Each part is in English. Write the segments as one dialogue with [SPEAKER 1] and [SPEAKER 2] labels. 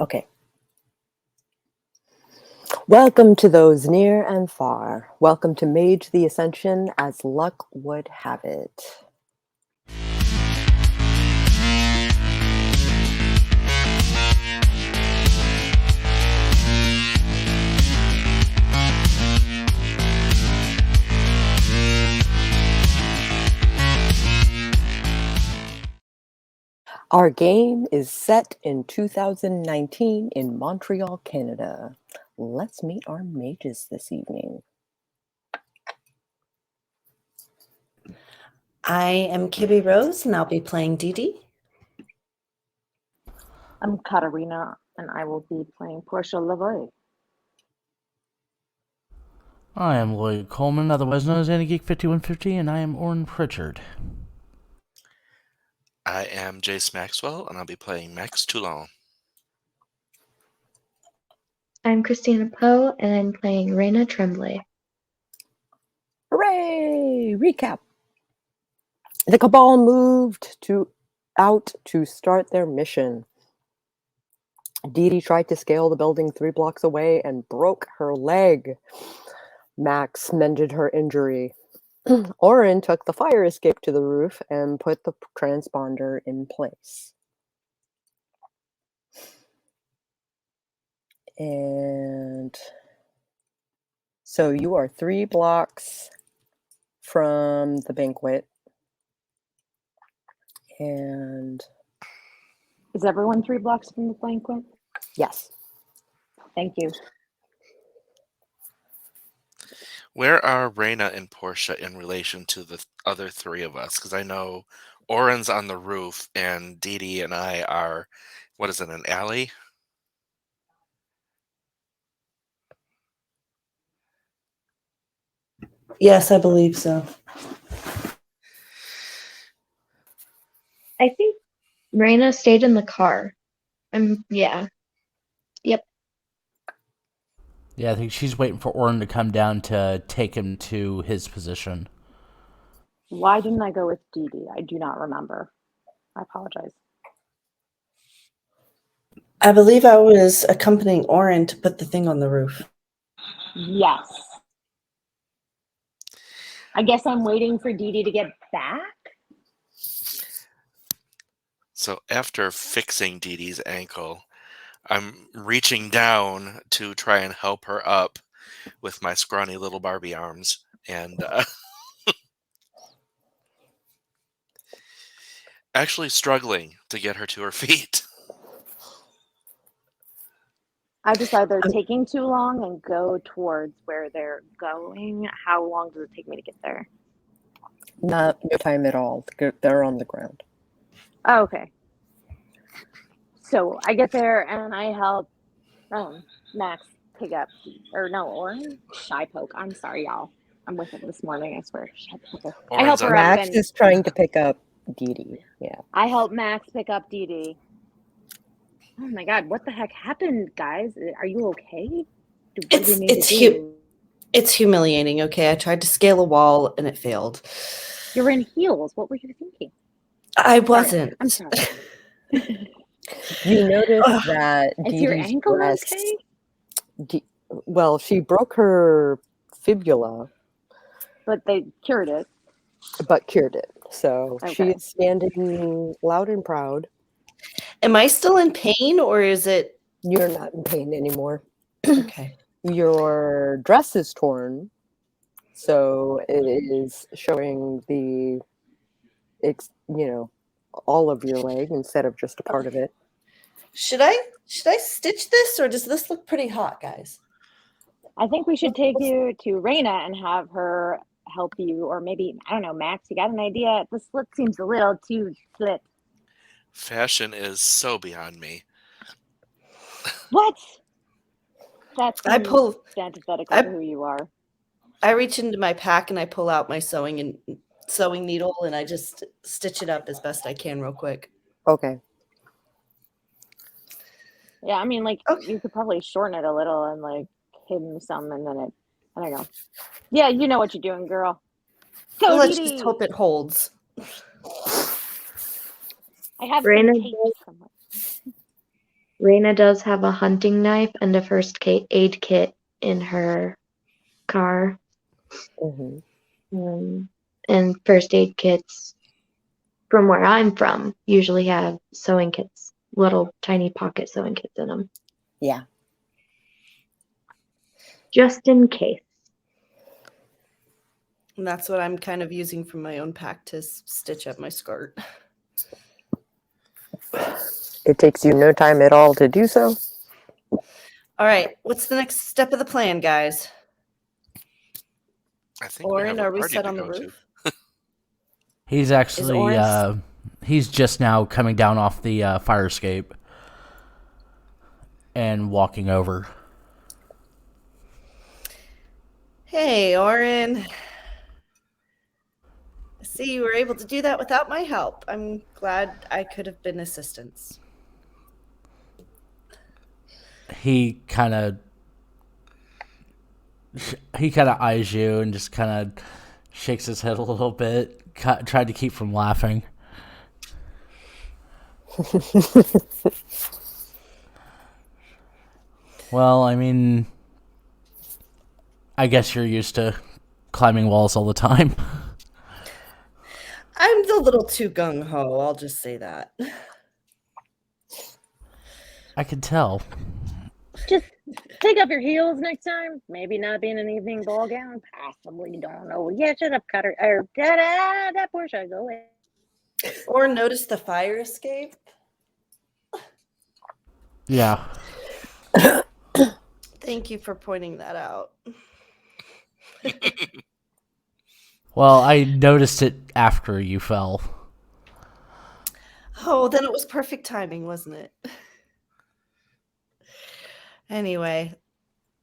[SPEAKER 1] Okay. Welcome to those near and far. Welcome to Mage the Ascension as luck would have it. Our game is set in 2019 in Montreal, Canada. Let's meet our mages this evening.
[SPEAKER 2] I am Kibby Rose, and I'll be playing Dee Dee.
[SPEAKER 3] I'm Katarina, and I will be playing Portia Lavoie.
[SPEAKER 4] I am Lloyd Coleman, otherwise known as AnnieGeek5150, and I am Orrin Pritchard.
[SPEAKER 5] I am Jace Maxwell, and I'll be playing Max Toulon.
[SPEAKER 6] I'm Christina Poe, and I'm playing Raina Tremblay.
[SPEAKER 1] Hooray! Recap. The Cabal moved out to start their mission. Dee Dee tried to scale the building 3 blocks away and broke her leg. Max mended her injury. Orrin took the fire escape to the roof and put the transponder in place. And so you are 3 blocks from the banquet. And
[SPEAKER 3] Is everyone 3 blocks from the banquet?
[SPEAKER 1] yes.
[SPEAKER 3] Thank you.
[SPEAKER 5] Where are Raina and Portia in relation to the other 3 of us? Because I know Orrin's on the roof, and Dee Dee and I are, what is it, an alley?
[SPEAKER 2] Yes, I believe so.
[SPEAKER 6] I think Raina stayed in the car. Yeah. Yep.
[SPEAKER 4] Yeah, I think she's waiting for Orrin to come down to take him to his position.
[SPEAKER 3] Why didn't I go with Dee Dee? I do not remember. I apologize.
[SPEAKER 2] I believe I was accompanying Orrin to put the thing on the roof.
[SPEAKER 3] Yes. I guess I'm waiting for Dee Dee to get back.
[SPEAKER 5] So after fixing Dee Dee's ankle, I'm reaching down to try and help her up with my scrawny little Barbie arms, and actually struggling to get her to her feet.
[SPEAKER 3] I just either taking too long and go towards where they're going. How long does it take me to get there?
[SPEAKER 1] No time at all. They're on the ground.
[SPEAKER 3] Oh, okay. So I get there and I help Max pick up, or no, Orrin? Shy Poke. I'm sorry, y'all. I'm with him this morning, I swear. Shy Poke. I help her up.
[SPEAKER 1] Max is trying to pick up Dee Dee. Yeah.
[SPEAKER 3] I help Max pick up Dee Dee. Oh my God, what the heck happened, guys? Are you okay?
[SPEAKER 2] It's humiliating, okay? I tried to scale a wall and it failed.
[SPEAKER 3] You're in heels. What were you thinking?
[SPEAKER 2] I wasn't.
[SPEAKER 3] I'm sorry.
[SPEAKER 1] You notice that
[SPEAKER 3] Is your ankle okay?
[SPEAKER 1] Well, she broke her fibula.
[SPEAKER 3] But they cured it.
[SPEAKER 1] So
[SPEAKER 3] Okay.
[SPEAKER 1] she is standing loud and proud.
[SPEAKER 2] Am I still in pain, or is it?
[SPEAKER 1] You're not in pain anymore.
[SPEAKER 2] Okay.
[SPEAKER 1] Your dress is torn, so it is showing all of your leg instead of just a part of it.
[SPEAKER 2] Should I stitch this, or does this look pretty hot, guys?
[SPEAKER 3] I think we should take you to Raina and have her help you, or maybe, I don't know, Max, you got an idea? This slit seems a little too slit.
[SPEAKER 5] Fashion is so beyond me.
[SPEAKER 3] What? That's antithetical
[SPEAKER 2] I
[SPEAKER 3] to who you are.
[SPEAKER 2] I reach into my pack and I pull out my sewing needle and I just stitch it up as best I can real quick.
[SPEAKER 1] Okay.
[SPEAKER 3] Yeah, I mean, you could probably shorten it a little and hidden some, and then I don't know. Yeah, you know what you're doing, girl. Go,
[SPEAKER 2] Let's
[SPEAKER 3] Dee
[SPEAKER 2] just
[SPEAKER 3] Dee.
[SPEAKER 2] hope it holds.
[SPEAKER 3] I have
[SPEAKER 6] Raina
[SPEAKER 3] some tape somewhere.
[SPEAKER 6] Raina does have a hunting knife and a aid kit in her car.
[SPEAKER 1] Hmm.
[SPEAKER 6] And first aid kits, from where I'm from, usually have sewing kits, little tiny pocket sewing kits in them,
[SPEAKER 1] Yeah.
[SPEAKER 6] just in case.
[SPEAKER 2] And that's what I'm kind of using from my own pack to stitch up my skirt.
[SPEAKER 1] It takes you no time at all to do so.
[SPEAKER 2] All right, what's the next step of the plan, guys?
[SPEAKER 5] I think we have
[SPEAKER 2] Oren,
[SPEAKER 5] a
[SPEAKER 2] are we
[SPEAKER 5] party
[SPEAKER 2] set
[SPEAKER 5] to
[SPEAKER 2] on the
[SPEAKER 5] go to.
[SPEAKER 2] roof?
[SPEAKER 4] He's actually
[SPEAKER 2] Orange-
[SPEAKER 4] he's just now coming down off the fire escape and walking over.
[SPEAKER 2] Hey, Oren. I see you were able to do that without my help. I'm glad I could have been assistance.
[SPEAKER 4] He kind of eyes you and just kind of shakes his head a little bit, tried to keep from laughing. Well, I mean, I guess you're used to climbing walls all the time.
[SPEAKER 2] I'm a little too gung-ho, I'll just say that.
[SPEAKER 4] I could tell.
[SPEAKER 3] Just take off your heels next time. Maybe not be in an evening ball gown. Possibly, don't know. Yeah, shut up, Cutter. Or that Portia, go away.
[SPEAKER 2] Or notice the fire escape.
[SPEAKER 4] Yeah.
[SPEAKER 2] Thank you for pointing that out.
[SPEAKER 4] Well, I noticed it after you fell.
[SPEAKER 2] Oh, then it was perfect timing, wasn't it? Anyway,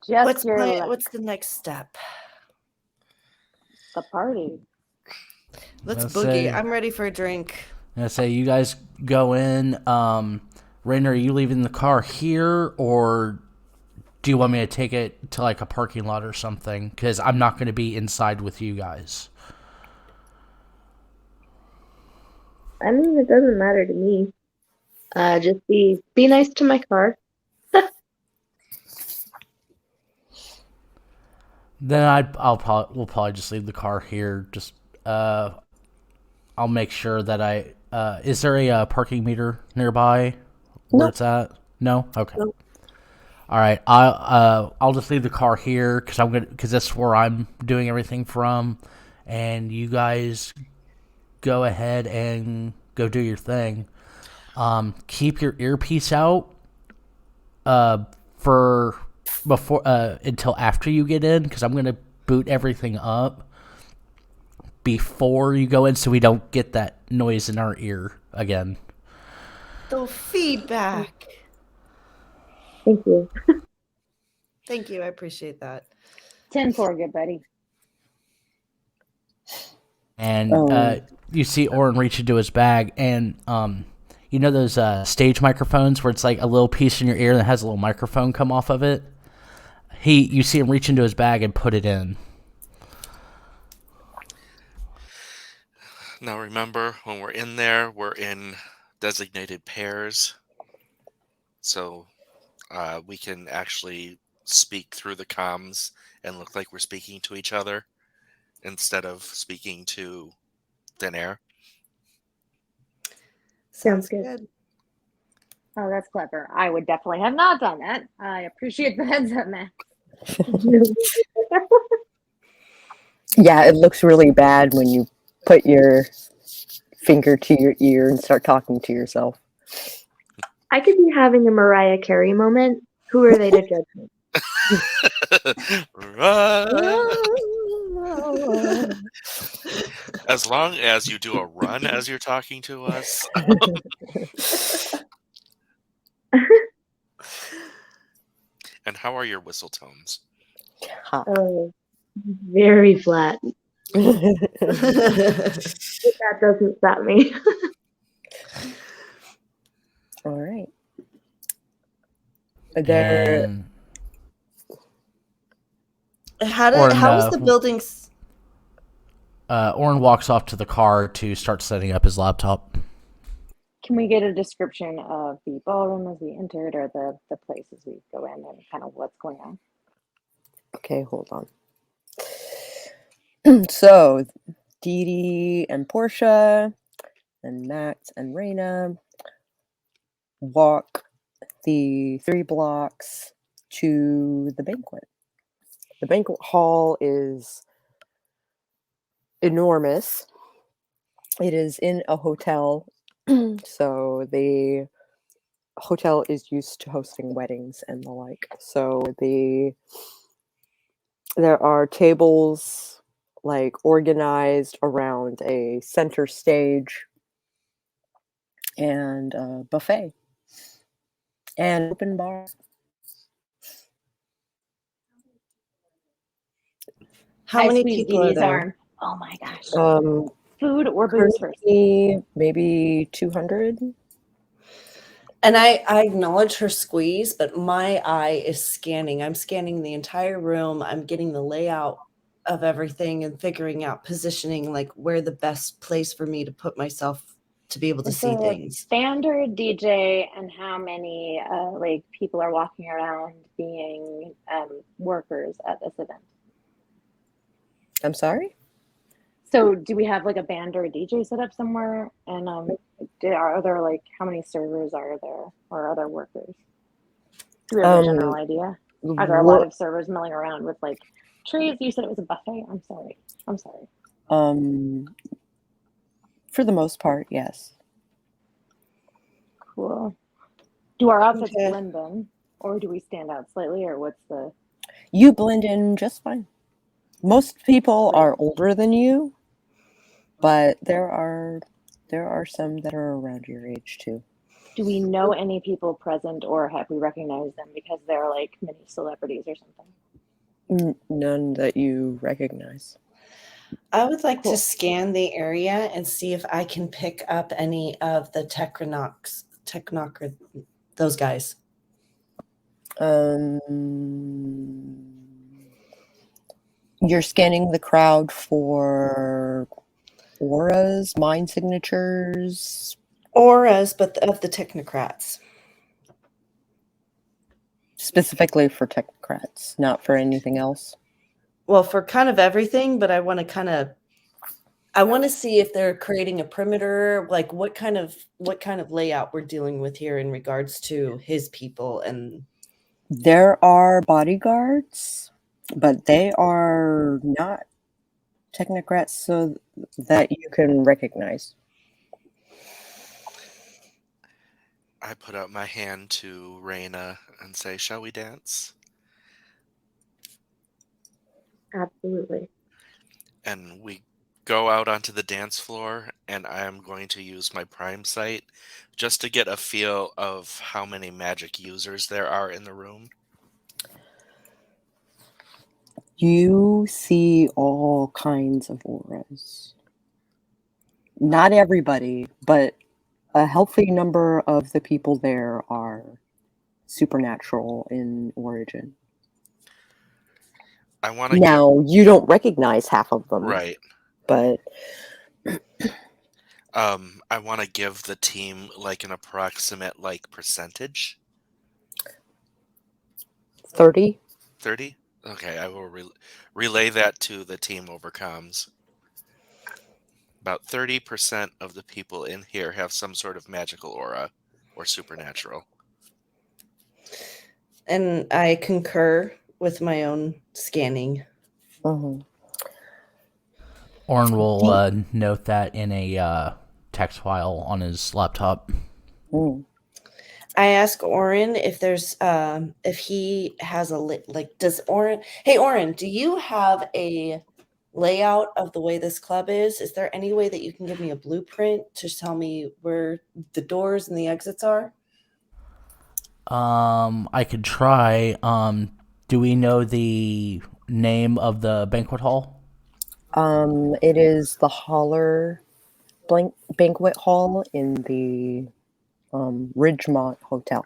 [SPEAKER 3] Just
[SPEAKER 2] what's the next step?
[SPEAKER 3] the party.
[SPEAKER 2] Let's
[SPEAKER 4] Let's
[SPEAKER 2] boogie.
[SPEAKER 4] say-
[SPEAKER 2] I'm ready for a drink.
[SPEAKER 4] I say you guys go in. Rainer, are you leaving the car here, or do you want me to take it to like a parking lot or something? Because I'm not going to be inside with you guys.
[SPEAKER 6] I mean, it doesn't matter to me. Just be nice to my car.
[SPEAKER 4] Then we'll probably just leave the car here. Just I'll make sure that is there a parking meter nearby where
[SPEAKER 1] Nope.
[SPEAKER 4] it's at? No. Okay.
[SPEAKER 1] Nope.
[SPEAKER 4] All right. I'll just leave the car here because that's where I'm doing everything from, and you guys go ahead and go do your thing. Keep your earpiece out for before until after you get in, because I'm gonna boot everything up before you go in, so we don't get that noise in our ear again.
[SPEAKER 2] The feedback.
[SPEAKER 6] Thank you.
[SPEAKER 2] Thank you. I appreciate that.
[SPEAKER 3] 10-4, good buddy.
[SPEAKER 4] And you see Oren reach into his bag, and you know those stage microphones where it's like a little piece in your ear that has a little microphone come off of it? You see him reach into his bag and put it in.
[SPEAKER 5] Now remember, when we're in there, we're in designated pairs. So we can actually speak through the comms and look like we're speaking to each other instead of speaking to thin air.
[SPEAKER 6] Sounds good.
[SPEAKER 3] Oh, that's clever. I would definitely have not done that. I appreciate the heads up, man.
[SPEAKER 1] Yeah, it looks really bad when you put your finger to your ear and start talking to yourself.
[SPEAKER 6] I could be having a Mariah Carey moment. Who are they to judge me?
[SPEAKER 5] Run! As long as you do a run as you're talking to us. And how are your whistle tones?
[SPEAKER 1] Hot.
[SPEAKER 6] Oh, very flat. But that doesn't stop me.
[SPEAKER 1] All right. There.
[SPEAKER 4] And
[SPEAKER 2] How
[SPEAKER 4] Or
[SPEAKER 2] was
[SPEAKER 4] no.
[SPEAKER 2] the buildings?
[SPEAKER 4] Oren walks off to the car to start setting up his laptop.
[SPEAKER 3] Can we get a description of the ballroom as we entered, or the place as we go in, and kind of what's going on?
[SPEAKER 1] Okay, hold on. So, Dee Dee and Portia and Max and Raina walk the 3 blocks to the banquet. The banquet hall is enormous. It is in a hotel, so the hotel is used to hosting weddings and the like. So there are tables like organized around a center stage and a buffet and open bar.
[SPEAKER 2] How
[SPEAKER 3] I
[SPEAKER 2] many
[SPEAKER 3] squeezed
[SPEAKER 2] people are
[SPEAKER 3] Dee Dee's
[SPEAKER 2] there?
[SPEAKER 3] arm. Oh my gosh.
[SPEAKER 1] Um,
[SPEAKER 3] Food or booze first?
[SPEAKER 1] currently maybe 200.
[SPEAKER 2] And I acknowledge her squeeze, but my eye is scanning. I'm scanning the entire room. I'm getting the layout of everything and figuring out positioning, like where the best place for me to put myself to be able to
[SPEAKER 3] Is
[SPEAKER 2] see
[SPEAKER 3] there a
[SPEAKER 2] things.
[SPEAKER 3] band or a DJ, and how many like people are walking around being workers at this event?
[SPEAKER 1] I'm sorry?
[SPEAKER 3] So do we have like a band or a DJ set up somewhere? And are there like how many servers are there or other workers? Do we have a general idea? Are there a lot of servers milling around with like trays? You said it was a buffet. I'm sorry.
[SPEAKER 1] For the most part, yes.
[SPEAKER 3] Cool. Do our outfits
[SPEAKER 2] Okay.
[SPEAKER 3] blend in, or do we stand out slightly, or what's the?
[SPEAKER 1] You blend in just fine. Most people
[SPEAKER 3] Great.
[SPEAKER 1] are older than you, but there are some that are around your age too.
[SPEAKER 3] Do we know any people present, or have we recognized them because they're like mini celebrities or something?
[SPEAKER 1] None that you recognize.
[SPEAKER 2] I would like
[SPEAKER 3] Cool.
[SPEAKER 2] to scan the area and see if I can pick up any of the those guys.
[SPEAKER 1] You're scanning the crowd for auras, mind signatures.
[SPEAKER 2] Auras, but of the technocrats.
[SPEAKER 1] Specifically for technocrats, not for anything else.
[SPEAKER 2] Well, for kind of everything, but I want to see if they're creating a perimeter, like what kind of layout we're dealing with here in regards to his people. And
[SPEAKER 1] There are bodyguards, but they are not technocrats so that you can recognize.
[SPEAKER 5] I put out my hand to Raina and say, "Shall we dance?"
[SPEAKER 6] Absolutely.
[SPEAKER 5] And we go out onto the dance floor, and I am going to use my prime sight just to get a feel of how many magic users there are in the room.
[SPEAKER 1] You see all kinds of auras. Not everybody, but a healthy number of the people there are supernatural in origin.
[SPEAKER 5] I want to
[SPEAKER 1] Now, you don't recognize half of them,
[SPEAKER 5] right.
[SPEAKER 1] but
[SPEAKER 5] I want to give the team like an approximate like percentage.
[SPEAKER 1] 30?
[SPEAKER 5] 30? Okay, I will relay that to the team over comms. About 30% of the people in here have some sort of magical aura or supernatural.
[SPEAKER 2] And I concur with my own scanning.
[SPEAKER 1] Mhm.
[SPEAKER 4] Orn will note that in a text file on his laptop.
[SPEAKER 1] Mm.
[SPEAKER 2] I ask Oren if there's if he has does Oren, hey Oren, do you have a layout of the way this club is? Is there any way that you can give me a blueprint to tell me where the doors and the exits are?
[SPEAKER 4] I could try. Do we know the name of the banquet hall?
[SPEAKER 1] It is the Holler banquet hall in the Ridgemont Hotel.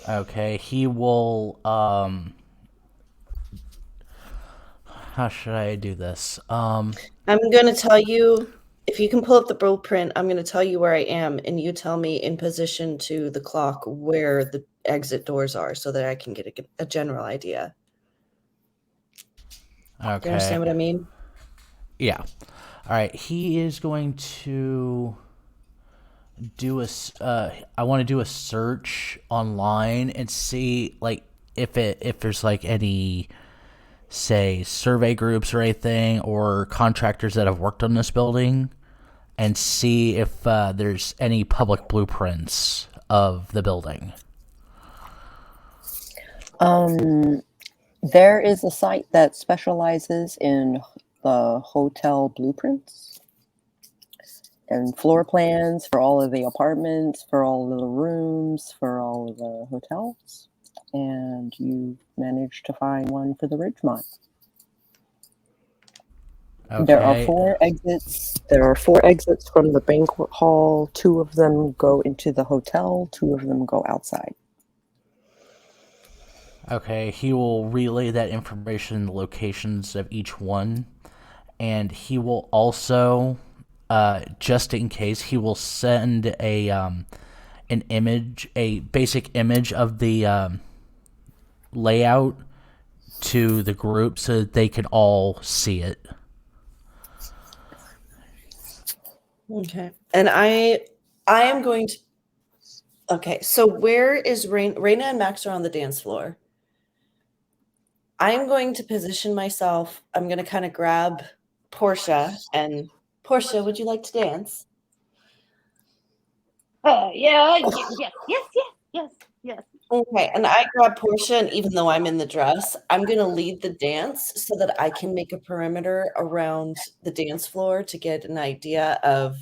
[SPEAKER 4] Okay, he will. How should I do this?
[SPEAKER 2] I'm going to tell you If you can pull up the blueprint, I'm going to tell you where I am, and you tell me in position to the clock where the exit doors are so that I can get a general idea. Do you
[SPEAKER 4] Okay.
[SPEAKER 2] understand what I mean?
[SPEAKER 4] Yeah. All right. He is going to do I want to do a search online and see like if there's like any, say, survey groups or anything or contractors that have worked on this building, and see if there's any public blueprints of the building.
[SPEAKER 1] There is a site that specializes in the hotel blueprints and floor plans for all of the apartments, for all of the rooms, for all of the hotels. And you managed to find one for the Ridgemont.
[SPEAKER 4] Okay.
[SPEAKER 1] There are 4 exits. There are 4 exits from the banquet hall. 2 of them go into the hotel. 2 of them go outside.
[SPEAKER 4] Okay, he will relay that information, the locations of each one, and he will also, just in case, he will send an image, a basic image of the layout to the group so that they can all see it.
[SPEAKER 2] Okay. And I am going to. Okay, so where is Raina and Max are on the dance floor. I'm going to position myself. I'm going to kind of grab Portia and Portia, would you like to dance?
[SPEAKER 3] Yes.
[SPEAKER 2] Okay, and I grab Portia, and even though I'm in the dress, I'm going to lead the dance so that I can make a perimeter around the dance floor to get an idea of.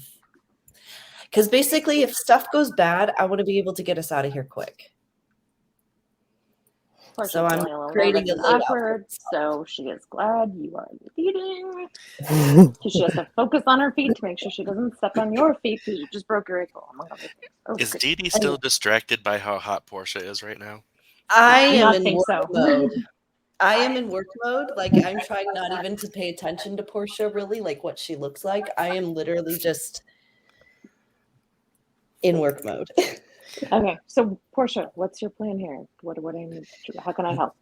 [SPEAKER 2] Because basically, if stuff goes bad, I want to be able to get us out of here quick.
[SPEAKER 3] Portia's
[SPEAKER 2] So I'm
[SPEAKER 3] feeling a little
[SPEAKER 2] creating
[SPEAKER 3] nervous
[SPEAKER 2] a
[SPEAKER 3] and
[SPEAKER 2] layout.
[SPEAKER 3] awkward, so she is glad you are leading. So she has to focus on her feet to make sure she doesn't step on your feet because you just broke your ankle, among other things. Oh,
[SPEAKER 5] Is
[SPEAKER 3] good.
[SPEAKER 5] Dee Dee still distracted by how hot Portia is right now?
[SPEAKER 2] I
[SPEAKER 3] do
[SPEAKER 2] am
[SPEAKER 3] not
[SPEAKER 2] in
[SPEAKER 3] think
[SPEAKER 2] work
[SPEAKER 3] so.
[SPEAKER 2] mode. I am in work mode. Like, I'm trying not even to pay attention to Portia, really, like what she looks like. I am literally just in work mode.
[SPEAKER 3] Okay, so Portia, what's your plan here? What do I need? How can I help?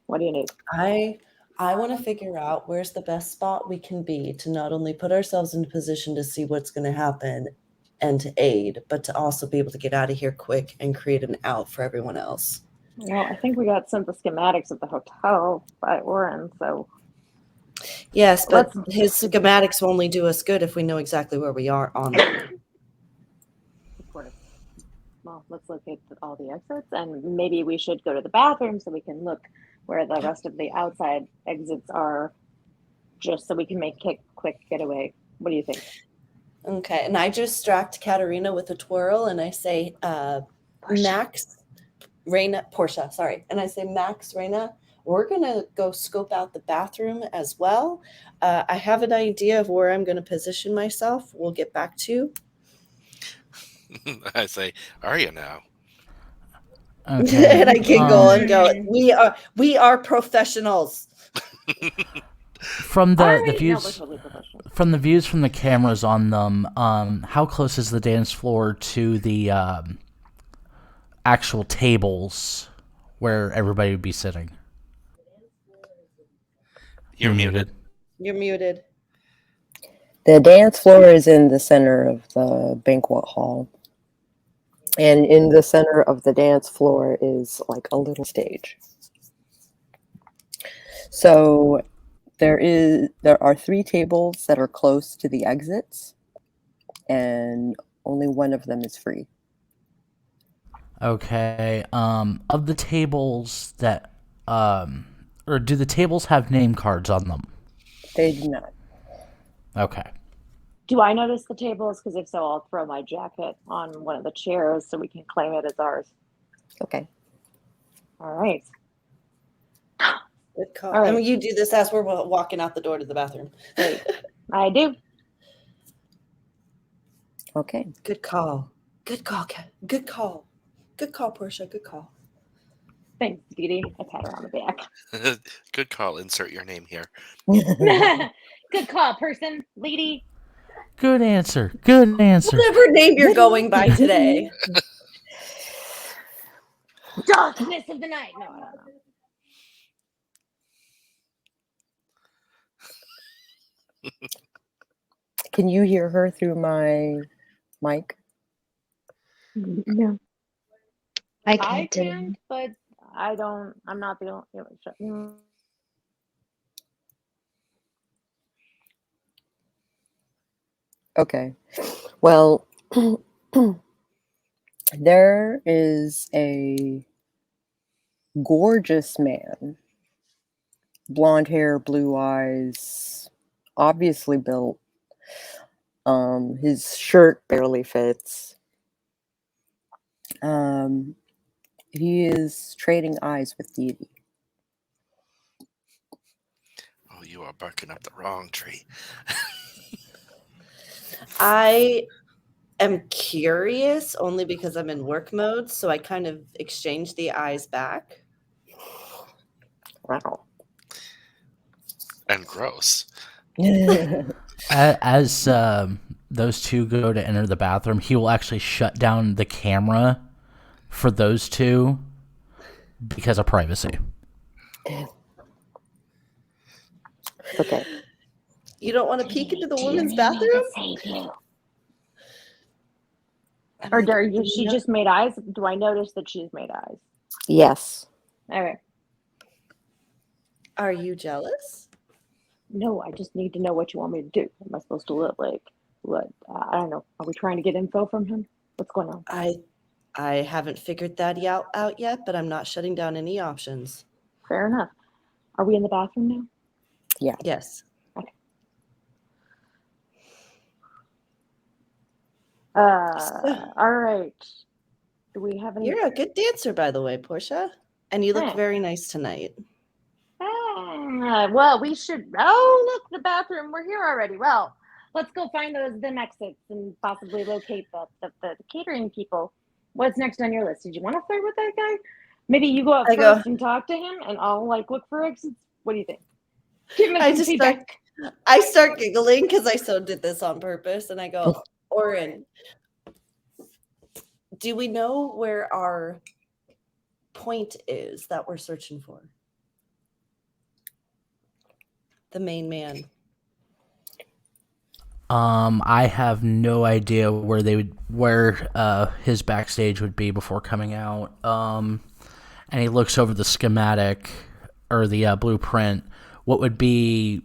[SPEAKER 3] What do you need?
[SPEAKER 2] I want to figure out where's the best spot we can be to not only put ourselves in a position to see what's going to happen and to aid, but to also be able to get out of here quick and create an out for everyone else.
[SPEAKER 3] Well, I think we got sent the schematics of the hotel by Oren, so
[SPEAKER 2] yes, but his schematics will only do us good if we know exactly where we are on them.
[SPEAKER 3] Of course. Well, let's locate all the exits, and maybe we should go to the bathroom so we can look where the rest of the outside exits are, just so we can make a quick getaway. What do you think?
[SPEAKER 2] Okay, and I distract Katerina with a twirl, and I say, Max, Raina, Portia, sorry. And I say, Max, Raina, we're going to go scope out the bathroom as well. I have an idea of where I'm going to position myself. We'll get back to you.
[SPEAKER 5] I say, are you now?
[SPEAKER 4] Okay.
[SPEAKER 2] And I giggle and go, we are professionals.
[SPEAKER 4] From the
[SPEAKER 3] Right.
[SPEAKER 4] views,
[SPEAKER 3] No, we're totally professional.
[SPEAKER 4] from the views from the cameras on them, how close is the dance floor to the actual tables where everybody would be sitting?
[SPEAKER 5] You're muted.
[SPEAKER 2] You're muted.
[SPEAKER 1] The dance floor is in the center of the banquet hall. And in the center of the dance floor is like a little stage. So there are 3 tables that are close to the exits, and only one of them is free.
[SPEAKER 4] Okay. Of the tables that, or do the tables have name cards on them?
[SPEAKER 1] They do not.
[SPEAKER 4] Okay.
[SPEAKER 3] Do I notice the tables? Because if so, I'll throw my jacket on one of the chairs so we can claim it as ours.
[SPEAKER 1] Okay.
[SPEAKER 3] All right.
[SPEAKER 2] Good call.
[SPEAKER 3] All right.
[SPEAKER 2] And you do this as we're walking out the door to the bathroom.
[SPEAKER 3] Great. I do.
[SPEAKER 1] Okay.
[SPEAKER 2] Good call. Good call, Kat. Good call. Good call, Portia. Good call.
[SPEAKER 3] Thanks, Dee Dee. I pat her on the back.
[SPEAKER 5] Good call. Insert your name here.
[SPEAKER 3] Good call, person, lady.
[SPEAKER 4] Good answer. Good answer.
[SPEAKER 2] Whatever name you're going by today.
[SPEAKER 3] Darkness of the night. No, I don't know.
[SPEAKER 1] Can you hear her through my mic?
[SPEAKER 6] No. I can't.
[SPEAKER 3] can, but I don't. I'm not the only.
[SPEAKER 1] Okay. Well, there is a gorgeous man, blonde hair, blue eyes, obviously built. His shirt barely fits. He is trading eyes with Dee Dee.
[SPEAKER 5] Oh, you are barking up the wrong tree.
[SPEAKER 2] I am curious only because I'm in work mode, so I kind of exchange the eyes back.
[SPEAKER 1] Wow.
[SPEAKER 5] And gross.
[SPEAKER 4] As those two go to enter the bathroom, he will actually shut down the camera for those two because of privacy.
[SPEAKER 1] Okay.
[SPEAKER 2] You don't want to peek into the
[SPEAKER 3] Do you
[SPEAKER 2] women's
[SPEAKER 3] need me to
[SPEAKER 2] bathroom?
[SPEAKER 3] save you?
[SPEAKER 2] I'm
[SPEAKER 3] Or
[SPEAKER 2] like,
[SPEAKER 3] she just made eyes? Do I notice that she's made eyes?
[SPEAKER 1] Yes.
[SPEAKER 3] Okay.
[SPEAKER 2] Are you jealous?
[SPEAKER 3] No, I just need to know what you want me to do. Am I supposed to look like what? I don't know. Are we trying to get info from him? What's going on?
[SPEAKER 2] I haven't figured that out yet, but I'm not shutting down any options.
[SPEAKER 3] Fair enough. Are we in the bathroom now?
[SPEAKER 1] Yeah.
[SPEAKER 2] Yes.
[SPEAKER 3] Okay. All right. Do we have any?
[SPEAKER 2] You're a good dancer, by the way, Portia. And you look
[SPEAKER 3] Thanks.
[SPEAKER 2] very nice tonight.
[SPEAKER 3] Well, we should. Oh, look, the bathroom. We're here already. Well, let's go find them exits and possibly locate the catering people. What's next on your list? Did you want to flirt with that guy? Maybe you go up first and talk to him, and I'll look for exits. What do you think? Give me some feedback.
[SPEAKER 2] I start giggling because I so did this on purpose, and I go, Oren, do we know where our point is that we're searching for? The main man.
[SPEAKER 4] I have no idea where his backstage would be before coming out. And he looks over the schematic or the blueprint. What would be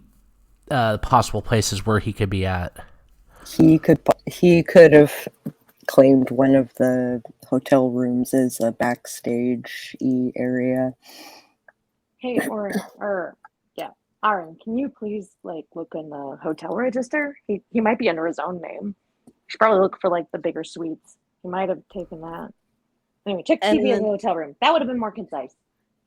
[SPEAKER 4] possible places where he could be at?
[SPEAKER 1] He could have claimed one of the hotel rooms as a backstage area.
[SPEAKER 3] Hey, Aaron, can you please look in the hotel register? He might be under his own name. You should probably look for the bigger suites. He might have taken that. Anyway, check TV in the hotel room. That would have been more concise.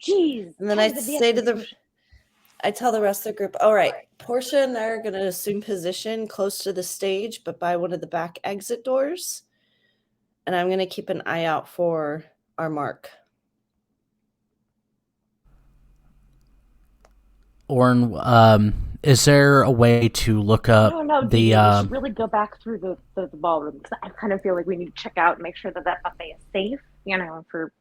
[SPEAKER 3] Jeez.
[SPEAKER 2] And then I tell the rest of the group, all right, Portia and I are going to assume position close to the stage, but by one of the back exit doors. And I'm going to keep an eye out for our mark.
[SPEAKER 4] Oren, is there a way to look up
[SPEAKER 3] we should really go back through the ballroom because I kind of feel like we need to check out and make sure that buffet is safe, for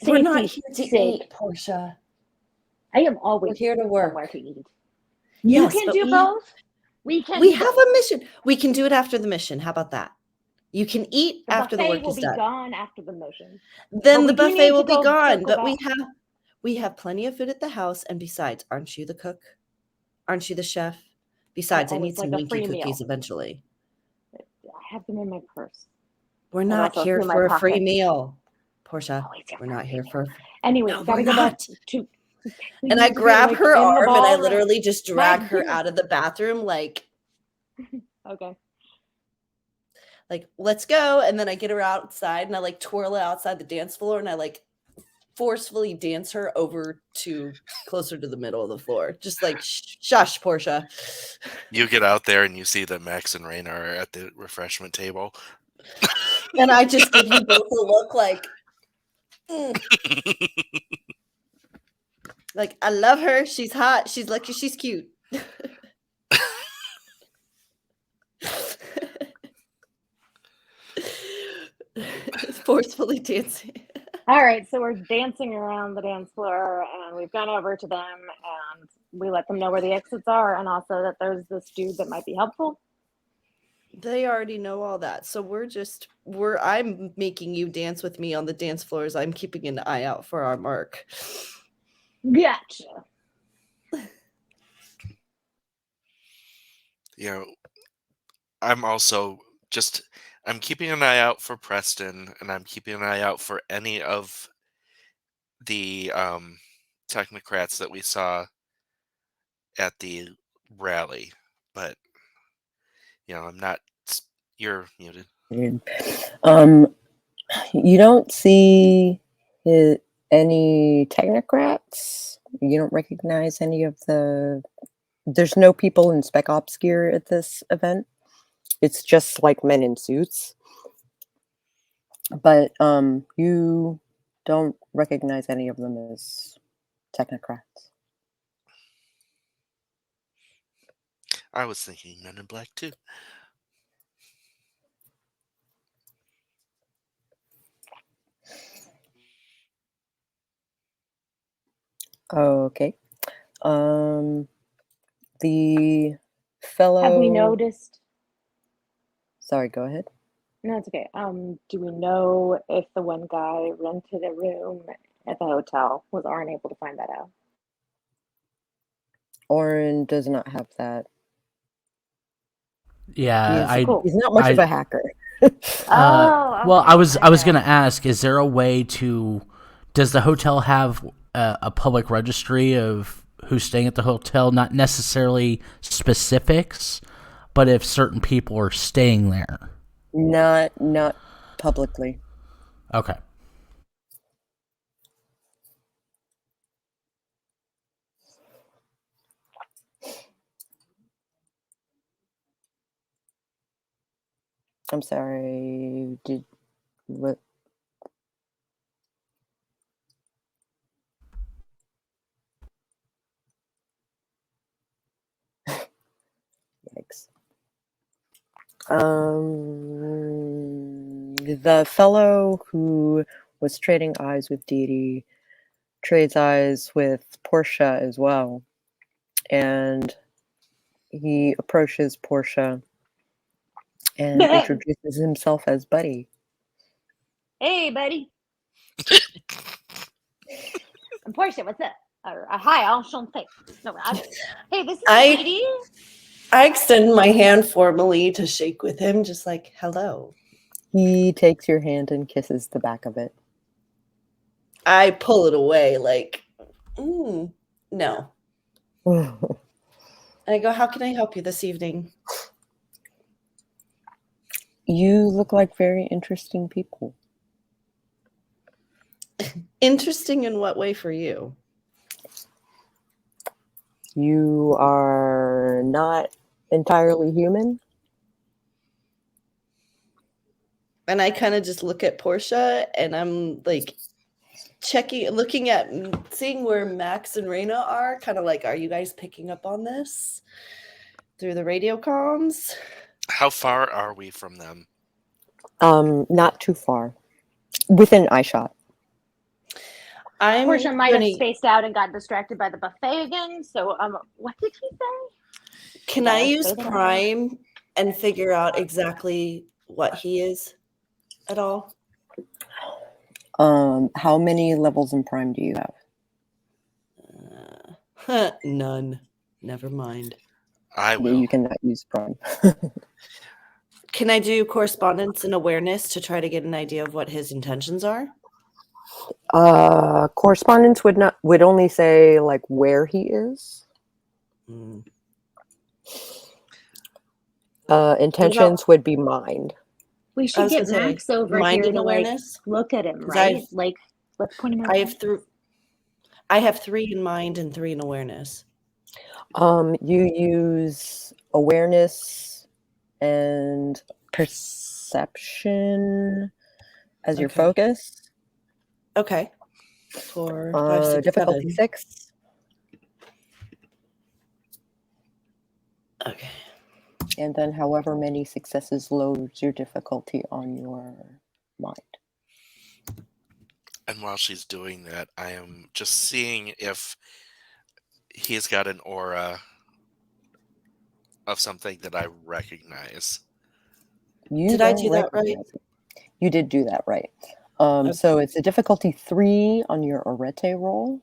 [SPEAKER 2] We're not here to eat, Portia.
[SPEAKER 3] I am always
[SPEAKER 2] here to work.
[SPEAKER 3] Somewhere to eat.
[SPEAKER 2] Yes,
[SPEAKER 3] you can do both. We
[SPEAKER 2] have a mission. We can do it after the mission. How about that? You can eat after the work is done.
[SPEAKER 3] The buffet will be gone after the mission.
[SPEAKER 2] Then the buffet will be gone, but we have plenty of food at the house. And besides, aren't you the cook? Aren't you the chef? Besides, I need some Winky cookies eventually.
[SPEAKER 3] I have them in my purse.
[SPEAKER 2] We're not here for a free meal, Portia. We're not here for.
[SPEAKER 3] Anyway, gotta go back to.
[SPEAKER 2] And I grab her arm and I literally just drag her out of the bathroom,
[SPEAKER 3] okay.
[SPEAKER 2] Let's go. And then I get her outside and I twirl her outside the dance floor and I forcefully dance her over to closer to the middle of the floor. Just shush, Portia.
[SPEAKER 5] You get out there and you see that Max and Raina are at the refreshment table.
[SPEAKER 2] And I just give you both a look I love her. She's hot. She's lucky. She's cute. forcefully dancing.
[SPEAKER 3] All right, so we're dancing around the dance floor, and we've gone over to them, and we let them know where the exits are, and also that there's this dude that might be helpful.
[SPEAKER 2] They already know all that, so I'm making you dance with me on the dance floors. I'm keeping an eye out for our mark.
[SPEAKER 3] Gotcha.
[SPEAKER 5] I'm also I'm keeping an eye out for Preston, and I'm keeping an eye out for any of the technocrats that we saw at the rally. But I'm not. You're muted.
[SPEAKER 1] You don't see any technocrats. You don't recognize any of the. There's no people in Spec Ops gear at this event. It's just like men in suits. But you don't recognize any of them as technocrats.
[SPEAKER 5] I was thinking Men in Black too.
[SPEAKER 1] Okay. The fellow.
[SPEAKER 3] Have we noticed?
[SPEAKER 1] Sorry, go ahead.
[SPEAKER 3] No, it's okay. Do we know if the one guy rented a room at the hotel? Was Arn able to find that out?
[SPEAKER 1] Oren does not have that.
[SPEAKER 4] Yeah,
[SPEAKER 3] Cool.
[SPEAKER 1] He's not much of a hacker.
[SPEAKER 4] Well,
[SPEAKER 3] Okay,
[SPEAKER 4] I was
[SPEAKER 3] okay.
[SPEAKER 4] gonna ask: is there a way to? Does the hotel have a public registry of who's staying at the hotel? Not necessarily specifics, but if certain people are staying there.
[SPEAKER 1] Not publicly.
[SPEAKER 4] Okay.
[SPEAKER 1] I'm sorry. What? Yikes. The fellow who was trading eyes with Dee Dee trades eyes with Portia as well. And he approaches Portia and introduces himself as Buddy.
[SPEAKER 3] Hey, buddy. I'm Portia. What's up? Or, hi, enchanté. No, hey, this is Edie.
[SPEAKER 2] I extend my hand formally to shake with him, just like, hello.
[SPEAKER 1] He takes your hand and kisses the back of it.
[SPEAKER 2] I pull it away like, no. I go, how can I help you this evening?
[SPEAKER 1] You look like very interesting people.
[SPEAKER 2] Interesting in what way for you?
[SPEAKER 1] You are not entirely human.
[SPEAKER 2] And I kind of just look at Portia and I'm like looking at, seeing where Max and Raina are, kind of like, are you guys picking up on this through the radio comms?
[SPEAKER 5] How far are we from them?
[SPEAKER 1] Not too far. Within eye shot.
[SPEAKER 3] Portia might have spaced out and got distracted by the buffet again. So, what did he say?
[SPEAKER 2] Can I use Prime and figure out exactly what he is at all?
[SPEAKER 1] How many levels in Prime do you
[SPEAKER 2] have? None. Never mind.
[SPEAKER 5] I will.
[SPEAKER 1] You cannot use Prime.
[SPEAKER 2] Can I do correspondence and awareness to try to get an idea of what his intentions are?
[SPEAKER 1] Correspondence would only say like where he is. Intentions would be mind.
[SPEAKER 3] We should get Max over
[SPEAKER 2] mind
[SPEAKER 3] here
[SPEAKER 2] and
[SPEAKER 3] to
[SPEAKER 2] awareness.
[SPEAKER 3] Look at him, right? Let's point him out.
[SPEAKER 2] I have 3 in mind and 3 in awareness.
[SPEAKER 1] You use awareness and perception as your focus.
[SPEAKER 2] Okay. 4, 5, 6,
[SPEAKER 1] difficulty
[SPEAKER 2] 7.
[SPEAKER 1] 6.
[SPEAKER 2] Okay.
[SPEAKER 1] And then however many successes loads your difficulty on your mind.
[SPEAKER 5] And while she's doing that, I am just seeing if he's got an aura of something that I recognize.
[SPEAKER 1] You
[SPEAKER 2] Did I
[SPEAKER 1] don't
[SPEAKER 2] do that right?
[SPEAKER 1] recognize it. You did do that right.
[SPEAKER 2] Okay.
[SPEAKER 1] So it's a difficulty 3 on your arete roll.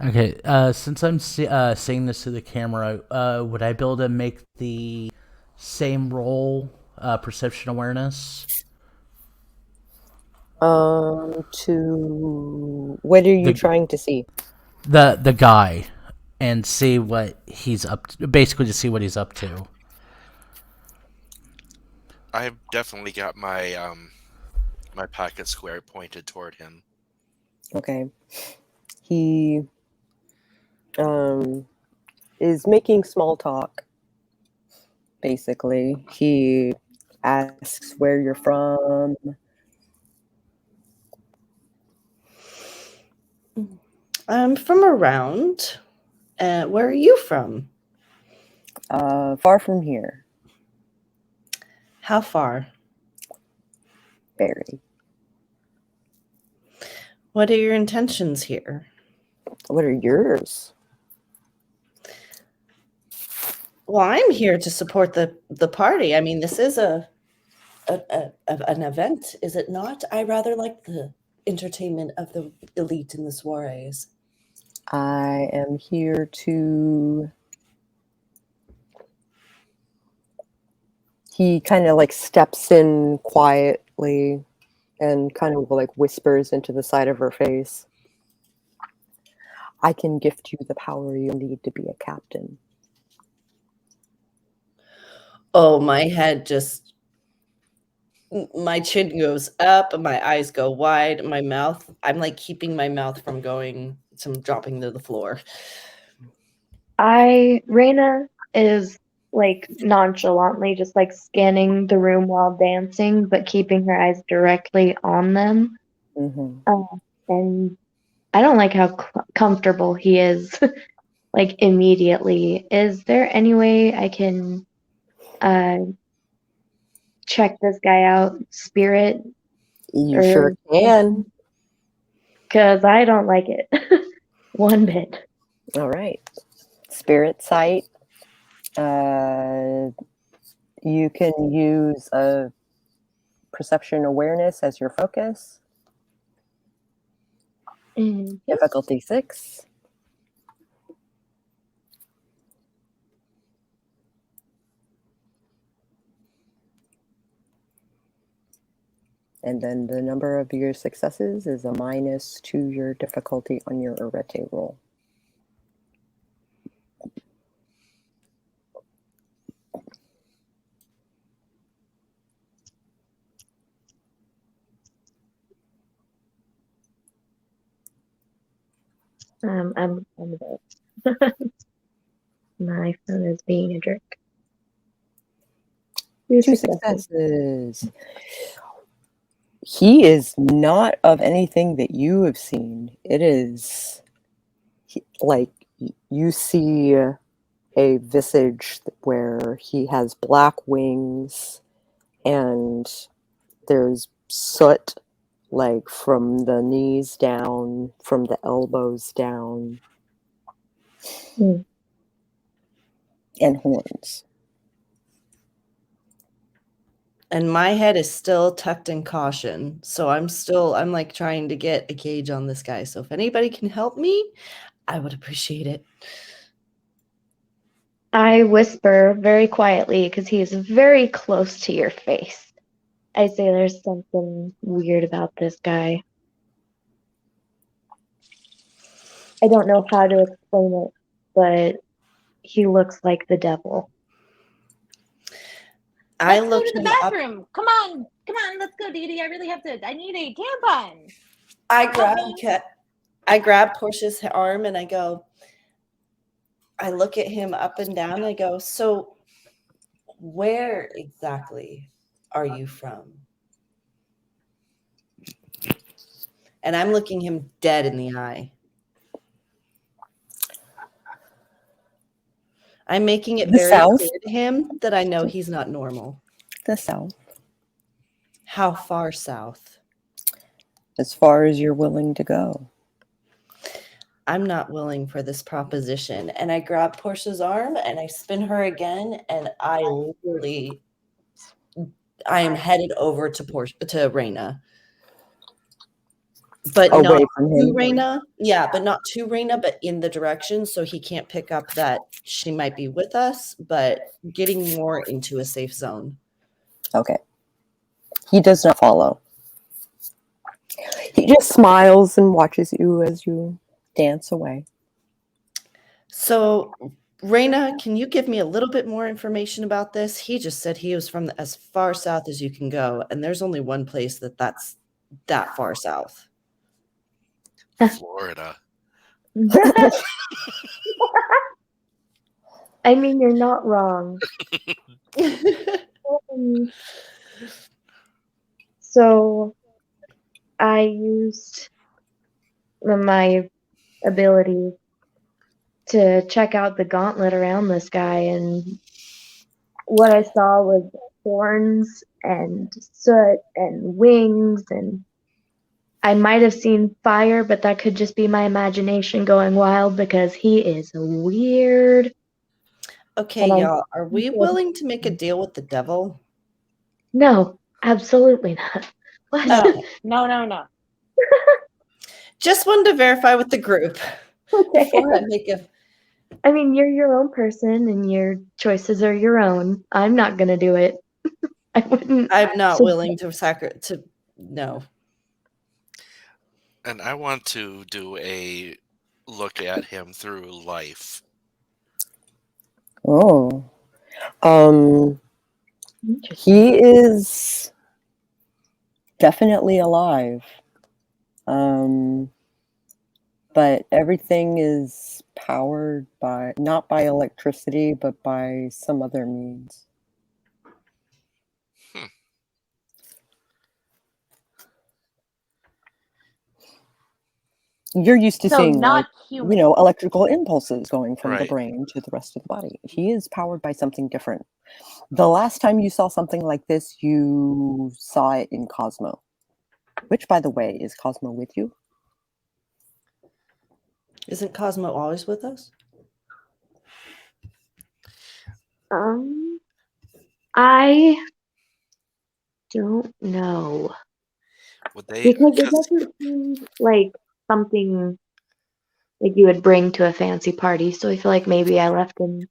[SPEAKER 4] Okay, since I'm seeing this through the camera, would I be able to make the same roll, perception awareness?
[SPEAKER 1] To what are you trying to see?
[SPEAKER 4] The guy, and see what he's up to, basically to see what he's up to.
[SPEAKER 5] I've definitely got my my pocket square pointed toward him.
[SPEAKER 1] Okay. He is making small talk. Basically, he asks where you're from.
[SPEAKER 2] I'm from around. Where are you from?
[SPEAKER 1] Far from here.
[SPEAKER 2] How far?
[SPEAKER 1] Very.
[SPEAKER 2] What are your intentions here?
[SPEAKER 1] What are yours?
[SPEAKER 2] Well, I'm here to support the party. I mean, this is an event, is it not? I rather like the entertainment of the elite in the soirees.
[SPEAKER 1] I am here to... He kind of like steps in quietly and kind of like whispers into the side of her face. I can gift you the power you need to be a captain.
[SPEAKER 2] Oh, my head just, my chin goes up, my eyes go wide, my mouth, I'm like keeping my mouth from dropping to the floor.
[SPEAKER 6] Raina is like nonchalantly just like scanning the room while dancing, but keeping her eyes directly on them.
[SPEAKER 1] Mm-hmm.
[SPEAKER 6] And I don't like how comfortable he is, like immediately. Is there any way I can check this guy out, spirit?
[SPEAKER 1] You sure can.
[SPEAKER 6] Because I don't like it one bit.
[SPEAKER 1] All right. Spirit sight. You can use a perception awareness as your focus. Difficulty 6. And then the number of your successes is a minus to your difficulty on your arete roll.
[SPEAKER 6] I'm good. My phone is being a jerk.
[SPEAKER 1] 2 successes. He is not of anything that you have seen. It is like you see a visage where he has black wings and there's soot like from the knees down, from the elbows down, and horns.
[SPEAKER 2] And my head is still tucked in caution. So I'm like trying to get a gauge on this guy. So if anybody can help me, I would appreciate it.
[SPEAKER 6] I whisper very quietly because he is very close to your face. I say there's something weird about this guy. I don't know how to explain it, but he looks like the devil.
[SPEAKER 3] Let's go to the bathroom. Come on, let's go, Dee Dee. I really have to. I need a tampon.
[SPEAKER 2] I grab Portia's arm and I look at him up and down and I go, so where exactly are you from? And I'm looking him dead in the eye. I'm making it
[SPEAKER 1] The
[SPEAKER 2] very
[SPEAKER 1] South?
[SPEAKER 2] clear to him that I know he's not normal.
[SPEAKER 1] The South.
[SPEAKER 2] How far south?
[SPEAKER 1] As far as you're willing to go.
[SPEAKER 2] I'm not willing for this proposition. And I grab Portia's arm and I spin her again, and I am headed over to Raina. But
[SPEAKER 1] Away
[SPEAKER 2] not
[SPEAKER 1] from
[SPEAKER 2] to
[SPEAKER 1] him.
[SPEAKER 2] Raina. Yeah, but not to Raina, but in the direction so he can't pick up that she might be with us, but getting more into a safe zone.
[SPEAKER 1] Okay. He does not follow. He just smiles and watches you as you dance away.
[SPEAKER 2] So, Raina, can you give me a little bit more information about this? He just said he was from as far south as you can go, and there's only one place that's that far south.
[SPEAKER 5] Florida.
[SPEAKER 6] I mean, you're not wrong. So I used my ability to check out the gauntlet around this guy, and what I saw was horns and soot and wings, and I might have seen fire, but that could just be my imagination going wild because he is weird.
[SPEAKER 2] Okay,
[SPEAKER 6] And
[SPEAKER 2] y'all, are we willing to make a deal with the devil?
[SPEAKER 6] No, absolutely not. What?
[SPEAKER 3] No.
[SPEAKER 2] Just wanted to verify with the group
[SPEAKER 6] Okay.
[SPEAKER 2] before I make a.
[SPEAKER 6] I mean, you're your own person and your choices are your own. I'm not gonna do it. I wouldn't.
[SPEAKER 2] I'm not willing to no.
[SPEAKER 5] And I want to do a look at him through life.
[SPEAKER 1] Oh. He is definitely alive. But everything is powered by, not by electricity, but by some other means. You're used to
[SPEAKER 3] So
[SPEAKER 1] seeing,
[SPEAKER 3] not
[SPEAKER 1] like,
[SPEAKER 3] human.
[SPEAKER 1] electrical impulses going from the
[SPEAKER 5] Right.
[SPEAKER 1] brain to the rest of the body. He is powered by something different. The last time you saw something like this, you saw it in Cosmo. Which, by the way, is Cosmo with you?
[SPEAKER 2] Isn't Cosmo always with us?
[SPEAKER 6] I don't know.
[SPEAKER 5] Would they?
[SPEAKER 6] Because it
[SPEAKER 5] 'Cause-
[SPEAKER 6] doesn't seem like something like you would bring to a fancy party. So I feel like maybe I left him.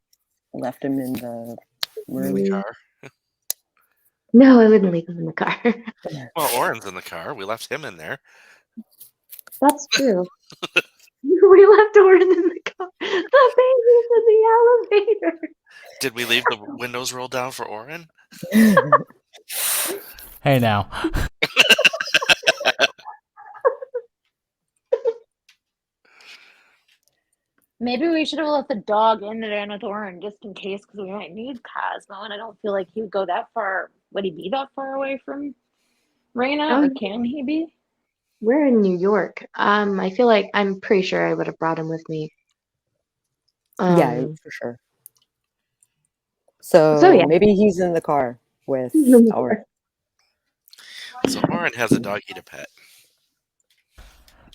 [SPEAKER 1] Left him in the
[SPEAKER 5] in
[SPEAKER 1] room.
[SPEAKER 5] the car.
[SPEAKER 6] No, I wouldn't leave him in the car.
[SPEAKER 5] Well, Oren's in the car. We left him in there.
[SPEAKER 6] That's true. We left Oren in the car. The baby's in the elevator.
[SPEAKER 5] Did we leave the windows rolled down for Oren?
[SPEAKER 4] Hey now.
[SPEAKER 3] Maybe we should have left the dog in there with Oren just in case, because we might need Cosmo, and I don't feel like he would go that far. Would he be that far away from Raina, or can he be?
[SPEAKER 6] We're in New York. I feel like I'm pretty sure I would have brought him with me.
[SPEAKER 1] Yeah, for sure. So
[SPEAKER 6] yeah.
[SPEAKER 1] maybe he's in the car with our.
[SPEAKER 5] So Oren has a doggy to pet.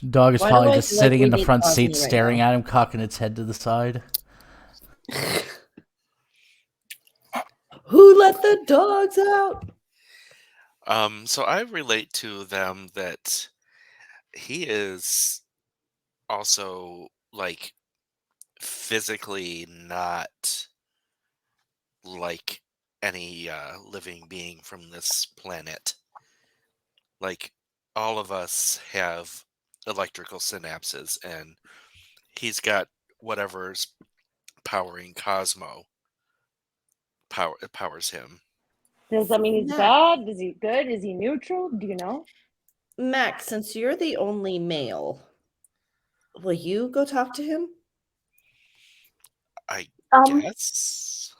[SPEAKER 4] Dog is
[SPEAKER 2] Why do
[SPEAKER 4] probably
[SPEAKER 2] I
[SPEAKER 4] just
[SPEAKER 2] feel like
[SPEAKER 4] sitting
[SPEAKER 2] we
[SPEAKER 4] in the
[SPEAKER 2] need
[SPEAKER 4] front
[SPEAKER 2] Cosmo
[SPEAKER 4] seat
[SPEAKER 2] right
[SPEAKER 4] staring
[SPEAKER 2] now?
[SPEAKER 4] at him, cocking its head to the side.
[SPEAKER 2] Who let the dogs out?
[SPEAKER 5] So I relate to them that he is also, like, physically not like any living being from this planet. Like, all of us have electrical synapses, and he's got whatever's powering Cosmo powers him.
[SPEAKER 3] Does that mean he's
[SPEAKER 2] Nah.
[SPEAKER 3] bad? Is he good? Is he neutral? Do you know?
[SPEAKER 2] Max, since you're the only male, will you go talk to him?
[SPEAKER 5] I guess.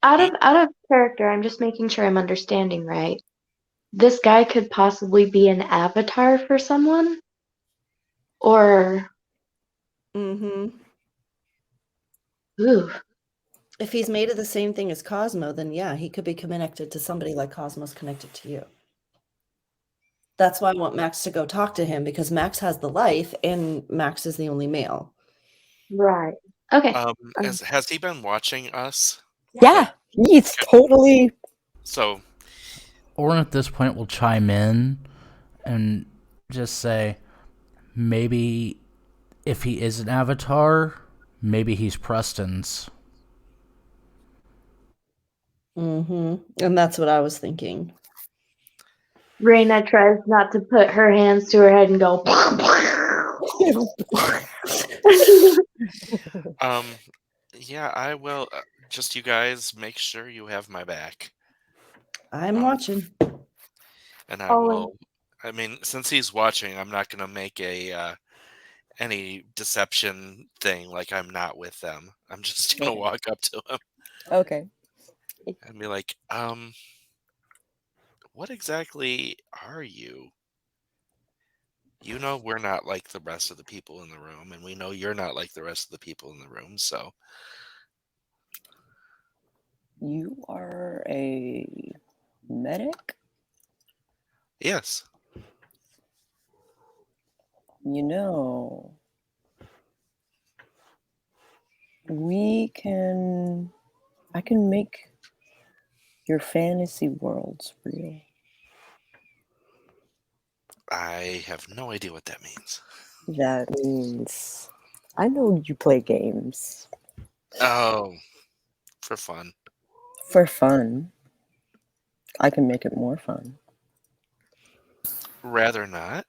[SPEAKER 6] Out of character, I'm just making sure I'm understanding right. This guy could possibly be an avatar for someone? Or
[SPEAKER 2] Mm-hmm.
[SPEAKER 6] ooh,
[SPEAKER 2] If he's made of the same thing as Cosmo, then yeah, he could be connected to somebody like Cosmo's connected to you. That's why I want Max to go talk to him, because Max has the life and Max is the only male.
[SPEAKER 6] Right. Okay.
[SPEAKER 5] Has he been watching us?
[SPEAKER 1] Yeah, he's totally.
[SPEAKER 5] So,
[SPEAKER 4] Orin at this point will chime in and just say, maybe if he is an avatar, maybe he's Preston's.
[SPEAKER 2] Mm-hmm. And that's what I was thinking.
[SPEAKER 6] Raina tries not to put her hands to her head and go.
[SPEAKER 5] yeah, I will. Just you guys make sure you have my back.
[SPEAKER 2] I'm watching.
[SPEAKER 5] And I
[SPEAKER 6] Oh,
[SPEAKER 5] will. I mean, since he's watching, I'm not going to make a any deception thing like I'm not with them. I'm just going to
[SPEAKER 1] Okay.
[SPEAKER 5] walk up to him
[SPEAKER 1] Okay.
[SPEAKER 5] and be like, what exactly are you? You know, we're not like the rest of the people in the room, and we know you're not like the rest of the people in the room, so.
[SPEAKER 1] You are a medic?
[SPEAKER 5] Yes.
[SPEAKER 1] You know, I can make your fantasy worlds real.
[SPEAKER 5] I have no idea what that means.
[SPEAKER 1] That means I know you play games.
[SPEAKER 5] Oh, for fun.
[SPEAKER 1] For fun. I can make it more fun.
[SPEAKER 5] Rather not.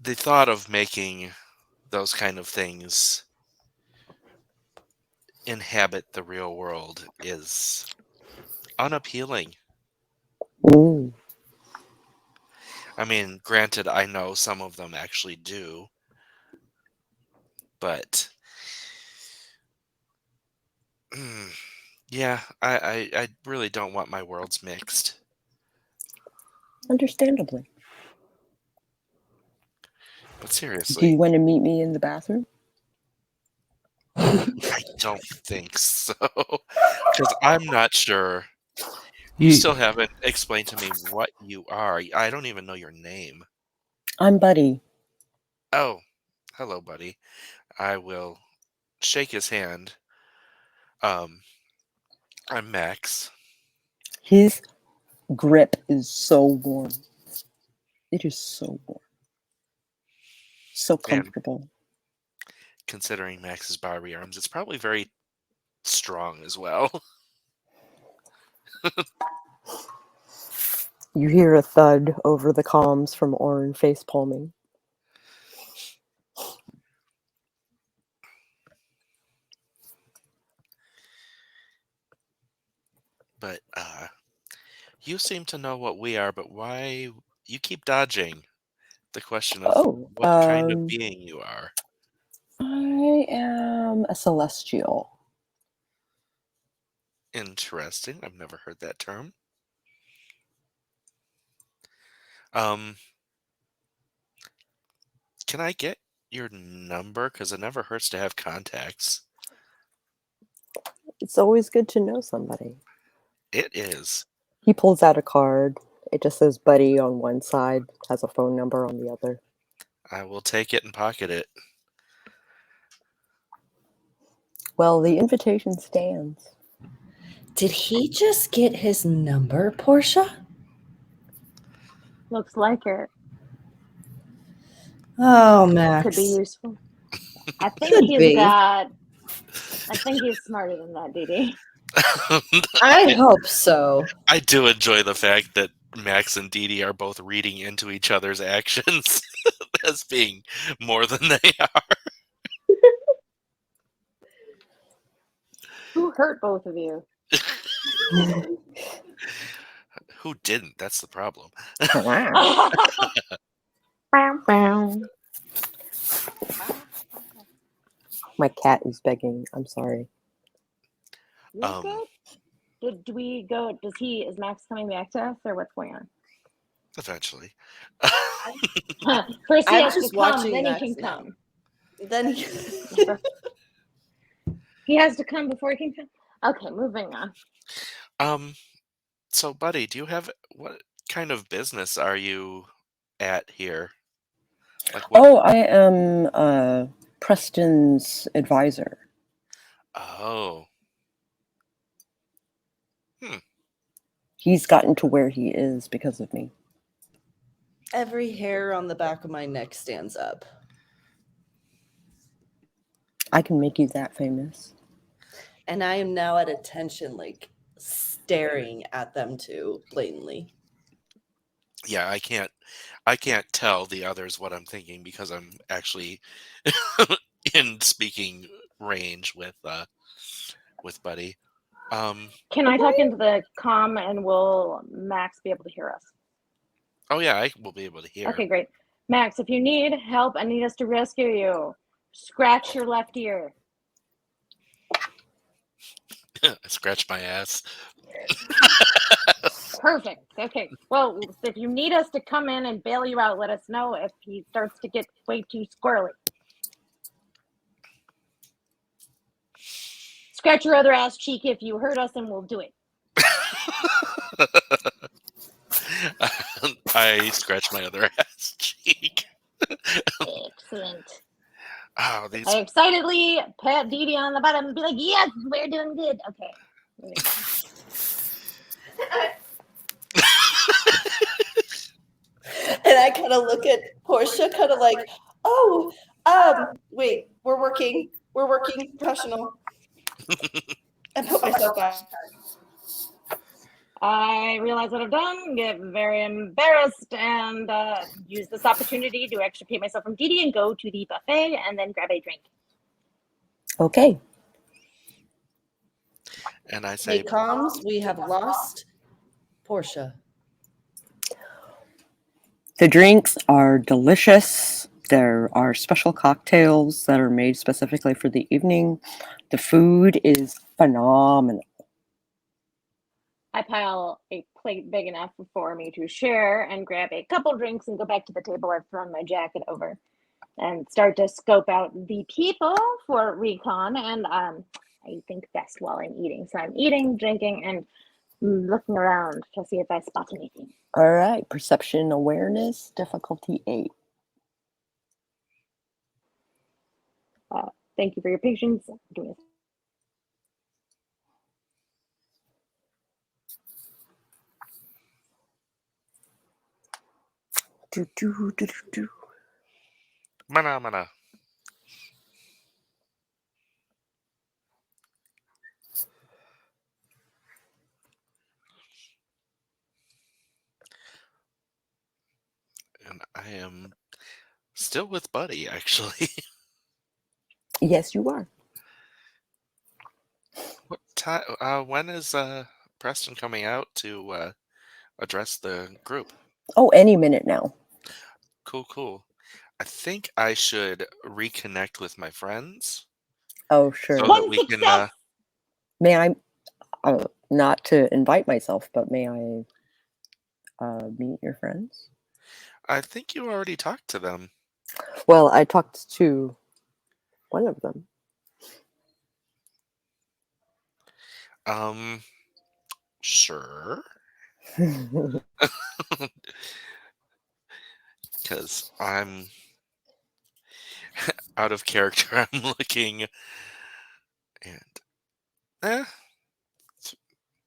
[SPEAKER 5] The thought of making those kind of things inhabit the real world is unappealing.
[SPEAKER 1] Ooh.
[SPEAKER 5] I mean, granted, I know some of them actually do, but yeah, I really don't want my worlds mixed.
[SPEAKER 1] Understandably.
[SPEAKER 5] But
[SPEAKER 1] Do
[SPEAKER 5] seriously,
[SPEAKER 1] you want to meet me in the bathroom?
[SPEAKER 5] I don't think so. Because I'm not sure. You still haven't explained to me what you are. I don't even know your name.
[SPEAKER 1] I'm Buddy.
[SPEAKER 5] Oh, hello, buddy. I will shake his hand. I'm Max.
[SPEAKER 1] His grip is so warm. It is so warm. So comfortable.
[SPEAKER 5] Considering Max's Barbie arms, it's probably very strong as well.
[SPEAKER 1] You hear a thud over the comms from Orin face palming.
[SPEAKER 5] But you seem to know what we are, but why you keep dodging the question of what kind of being you are?
[SPEAKER 1] I am a celestial.
[SPEAKER 5] Interesting. I've never heard that term. Can I get your number? Because it never hurts to have contacts.
[SPEAKER 1] It's always good to know somebody.
[SPEAKER 5] It is.
[SPEAKER 1] He pulls out a card. It just says Buddy on one side, has a phone number on the other.
[SPEAKER 5] I will take it and pocket it.
[SPEAKER 1] Well, the invitation stands.
[SPEAKER 2] Did he just get his number, Portia?
[SPEAKER 3] Looks like it.
[SPEAKER 2] Oh, Max.
[SPEAKER 3] Could be useful. I think
[SPEAKER 2] Could
[SPEAKER 3] he's
[SPEAKER 2] be.
[SPEAKER 3] got. I think he's smarter than that, Dee Dee.
[SPEAKER 2] I hope so.
[SPEAKER 5] I do enjoy the fact that Max and Dee Dee are both reading into each other's actions as being more than they are.
[SPEAKER 3] Who hurt both of you?
[SPEAKER 5] Who didn't? That's the problem.
[SPEAKER 1] My cat is begging. I'm sorry.
[SPEAKER 3] You're good. Do we go? Is Max coming back to us, or what's going on?
[SPEAKER 5] Eventually.
[SPEAKER 3] First he
[SPEAKER 2] I'm
[SPEAKER 3] has to
[SPEAKER 2] just
[SPEAKER 3] come,
[SPEAKER 2] watching
[SPEAKER 3] then he
[SPEAKER 2] Max
[SPEAKER 3] can
[SPEAKER 2] now.
[SPEAKER 3] come.
[SPEAKER 2] Then
[SPEAKER 3] He has to come before he can come. Okay, moving on.
[SPEAKER 5] So buddy, do you have what kind of business are you at here? Like what?
[SPEAKER 1] Oh, I am Preston's advisor.
[SPEAKER 5] Oh.
[SPEAKER 1] He's gotten to where he is because of me.
[SPEAKER 2] Every hair on the back of my neck stands up.
[SPEAKER 1] I can make you that famous.
[SPEAKER 2] And I am now at attention, like staring at them too, blatantly.
[SPEAKER 5] Yeah, I can't tell the others what I'm thinking because I'm actually in speaking range with Buddy.
[SPEAKER 3] Can I talk into the comm and will Max be able to hear us?
[SPEAKER 5] Oh yeah, I will be able to hear.
[SPEAKER 3] Okay, great. Max, if you need help and need us to rescue you, scratch your left ear.
[SPEAKER 5] I scratch my ass.
[SPEAKER 3] Perfect. Okay. Well, if you need us to come in and bail you out, let us know if he starts to get way too squirrely. Scratch your other ass cheek if you hurt us and we'll do it.
[SPEAKER 5] I scratch my other ass cheek.
[SPEAKER 3] Excellent.
[SPEAKER 5] Oh, these.
[SPEAKER 3] I excitedly pat Dee Dee on the bottom and be like, yes, we're doing good. Okay.
[SPEAKER 2] And I kind of look at Portia, kind of like, oh, wait, we're working professional. And put myself back.
[SPEAKER 3] I realize what I've done, get very embarrassed, and use this opportunity to extricate myself from Dee Dee and go to the buffet and then grab a drink.
[SPEAKER 1] Okay.
[SPEAKER 5] And I say,
[SPEAKER 2] Hey, comms, we have lost Portia.
[SPEAKER 1] The drinks are delicious. There are special cocktails that are made specifically for the evening. The food is phenomenal.
[SPEAKER 3] I pile a plate big enough for me to share and grab a couple drinks and go back to the table I've thrown my jacket over and start to scope out the people for recon. And I think best while I'm eating. So I'm eating, drinking, and looking around to see if I spot anything.
[SPEAKER 1] All right. Perception awareness, difficulty 8.
[SPEAKER 3] Thank you for your patience. Doing this.
[SPEAKER 5] Mana. And I am still with Buddy, actually.
[SPEAKER 1] Yes, you are.
[SPEAKER 5] What time? When is Preston coming out to address the group?
[SPEAKER 1] Oh, any minute now.
[SPEAKER 5] Cool. I think I should reconnect with my friends.
[SPEAKER 1] Oh, sure.
[SPEAKER 5] So that we can.
[SPEAKER 1] May I, not to invite myself, but may I meet your friends?
[SPEAKER 5] I think you already talked to them.
[SPEAKER 1] Well, I talked to one of them.
[SPEAKER 5] Sure. Because I'm out of character. I'm looking, and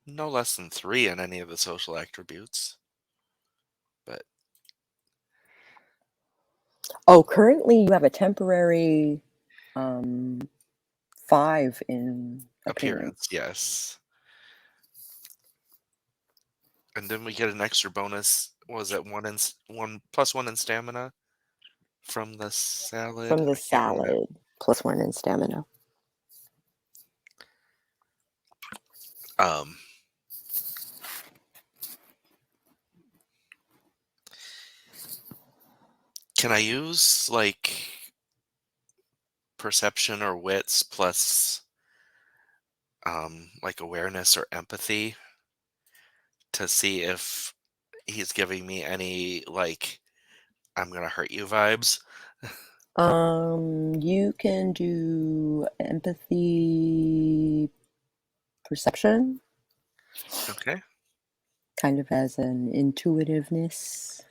[SPEAKER 5] no less than 3 in any of the social attributes. But
[SPEAKER 1] currently you have a temporary 5 in appearance.
[SPEAKER 5] Yes. And then we get an extra bonus. What was that 1 plus 1 in stamina from the salad?
[SPEAKER 1] From the salad, plus 1 in stamina.
[SPEAKER 5] Can I use like perception or wits plus like awareness or empathy to see if he's giving me any like I'm gonna hurt you vibes?
[SPEAKER 1] You can do empathy perception,
[SPEAKER 5] Okay.
[SPEAKER 1] kind of as an intuitiveness.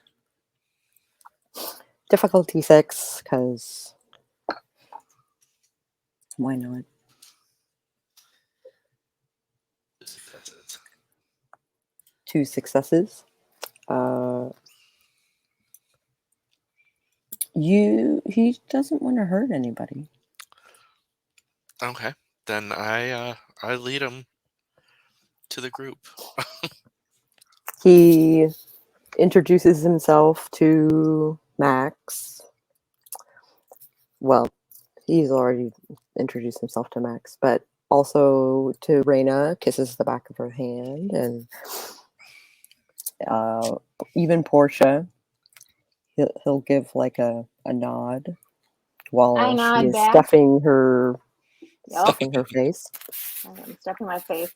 [SPEAKER 1] Difficulty 6, because why not?
[SPEAKER 5] Successes.
[SPEAKER 1] 2 successes. He doesn't want to hurt anybody.
[SPEAKER 5] Okay. Then I lead him to the group.
[SPEAKER 1] He introduces himself to Max. Well, he's already introduced himself to Max, but also to Raina, kisses the back of her hand, and even Portia, he'll give like a nod while
[SPEAKER 3] I
[SPEAKER 1] she
[SPEAKER 3] nod
[SPEAKER 1] is
[SPEAKER 3] back.
[SPEAKER 1] stuffing her
[SPEAKER 3] Yup.
[SPEAKER 1] face.
[SPEAKER 3] I'm stuffing my face.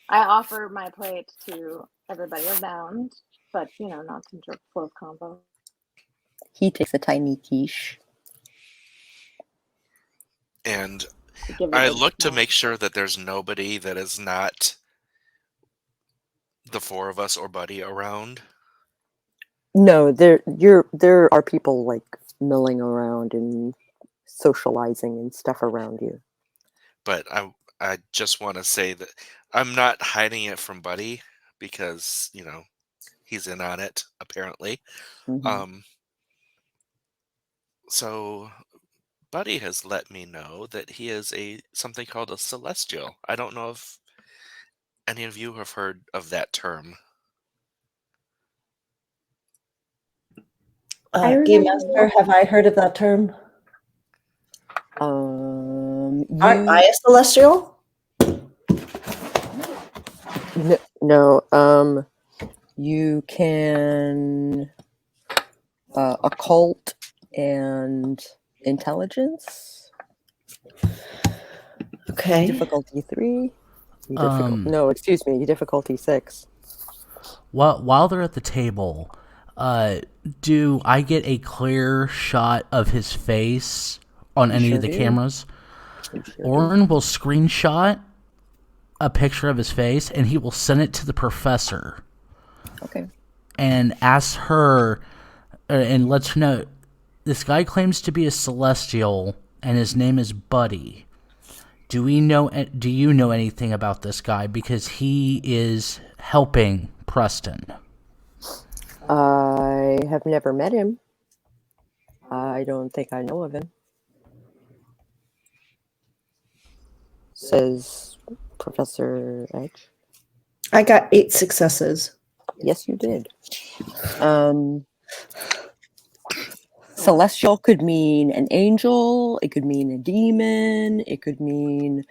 [SPEAKER 3] I offer my plate to everybody around, but not to jerk full of combo.
[SPEAKER 1] He takes a tiny quiche.
[SPEAKER 5] And
[SPEAKER 3] Give the
[SPEAKER 5] I
[SPEAKER 3] big
[SPEAKER 5] look to
[SPEAKER 3] smile.
[SPEAKER 5] make sure that there's nobody that is not the 4 of us or Buddy around.
[SPEAKER 1] No, there are people like milling around and socializing and stuff around you.
[SPEAKER 5] But I just want to say that I'm not hiding it from Buddy because, he's in on it, apparently.
[SPEAKER 1] Mhm.
[SPEAKER 5] So Buddy has let me know that he is something called a celestial. I don't know if any of you have heard of that term.
[SPEAKER 2] Game
[SPEAKER 6] remember
[SPEAKER 2] Master, have I heard of that term? Aren't I a celestial?
[SPEAKER 1] No, you can occult and intelligence.
[SPEAKER 2] Okay.
[SPEAKER 1] Difficulty 3.
[SPEAKER 4] Um,
[SPEAKER 1] No, excuse me, difficulty 6.
[SPEAKER 4] While they're at the table, do I get a clear shot of his face on any
[SPEAKER 1] sure
[SPEAKER 4] of the
[SPEAKER 1] do.
[SPEAKER 4] cameras?
[SPEAKER 1] You sure do.
[SPEAKER 4] Orin will screenshot a picture of his face, and he will send it to the professor
[SPEAKER 1] Okay.
[SPEAKER 4] and ask her, and lets her know, this guy claims to be a celestial, and his name is Buddy. Do you know anything about this guy? Because he is helping Preston.
[SPEAKER 1] I have never met him. I don't think I know of him. Says Professor Edge.
[SPEAKER 2] I got 8 successes.
[SPEAKER 1] Yes, you did. Celestial could mean an angel. It could mean a demon. It could mean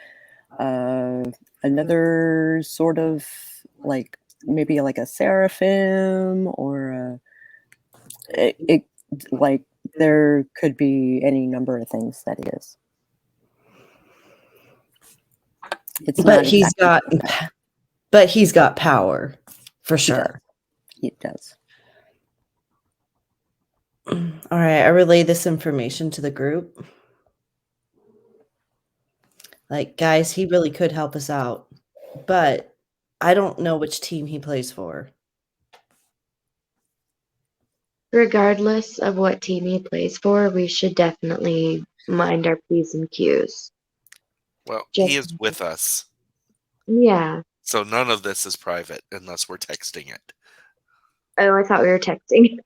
[SPEAKER 1] another sort of like maybe like a seraphim or it like there could be any number of things that it is. It's
[SPEAKER 2] But
[SPEAKER 1] not
[SPEAKER 2] he's
[SPEAKER 1] exactly
[SPEAKER 2] got power for sure.
[SPEAKER 1] It does.
[SPEAKER 2] All right, I relay this information to the group. Like, guys, he really could help us out, but I don't know which team he plays for.
[SPEAKER 6] regardless of what team he plays for, we should definitely mind our P's and Q's.
[SPEAKER 5] Well,
[SPEAKER 6] Just-
[SPEAKER 5] he is with us.
[SPEAKER 6] Yeah.
[SPEAKER 5] So none of this is private unless we're texting it.
[SPEAKER 6] Oh, I thought we were texting.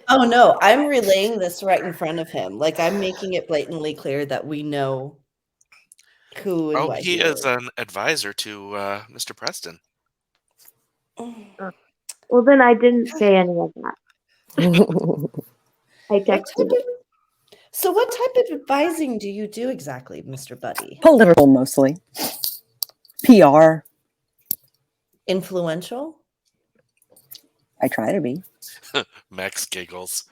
[SPEAKER 2] Oh, no, I'm relaying this right in front of him. Like, I'm making it blatantly clear that we know who and what
[SPEAKER 5] he is an advisor to Mr. Preston.
[SPEAKER 6] Well, then I didn't say any of that. I texted it.
[SPEAKER 2] So what type of advising do you do exactly, Mr. Buddy?
[SPEAKER 1] Political mostly. PR.
[SPEAKER 2] Influential?
[SPEAKER 1] I try to be.
[SPEAKER 5] Max giggles.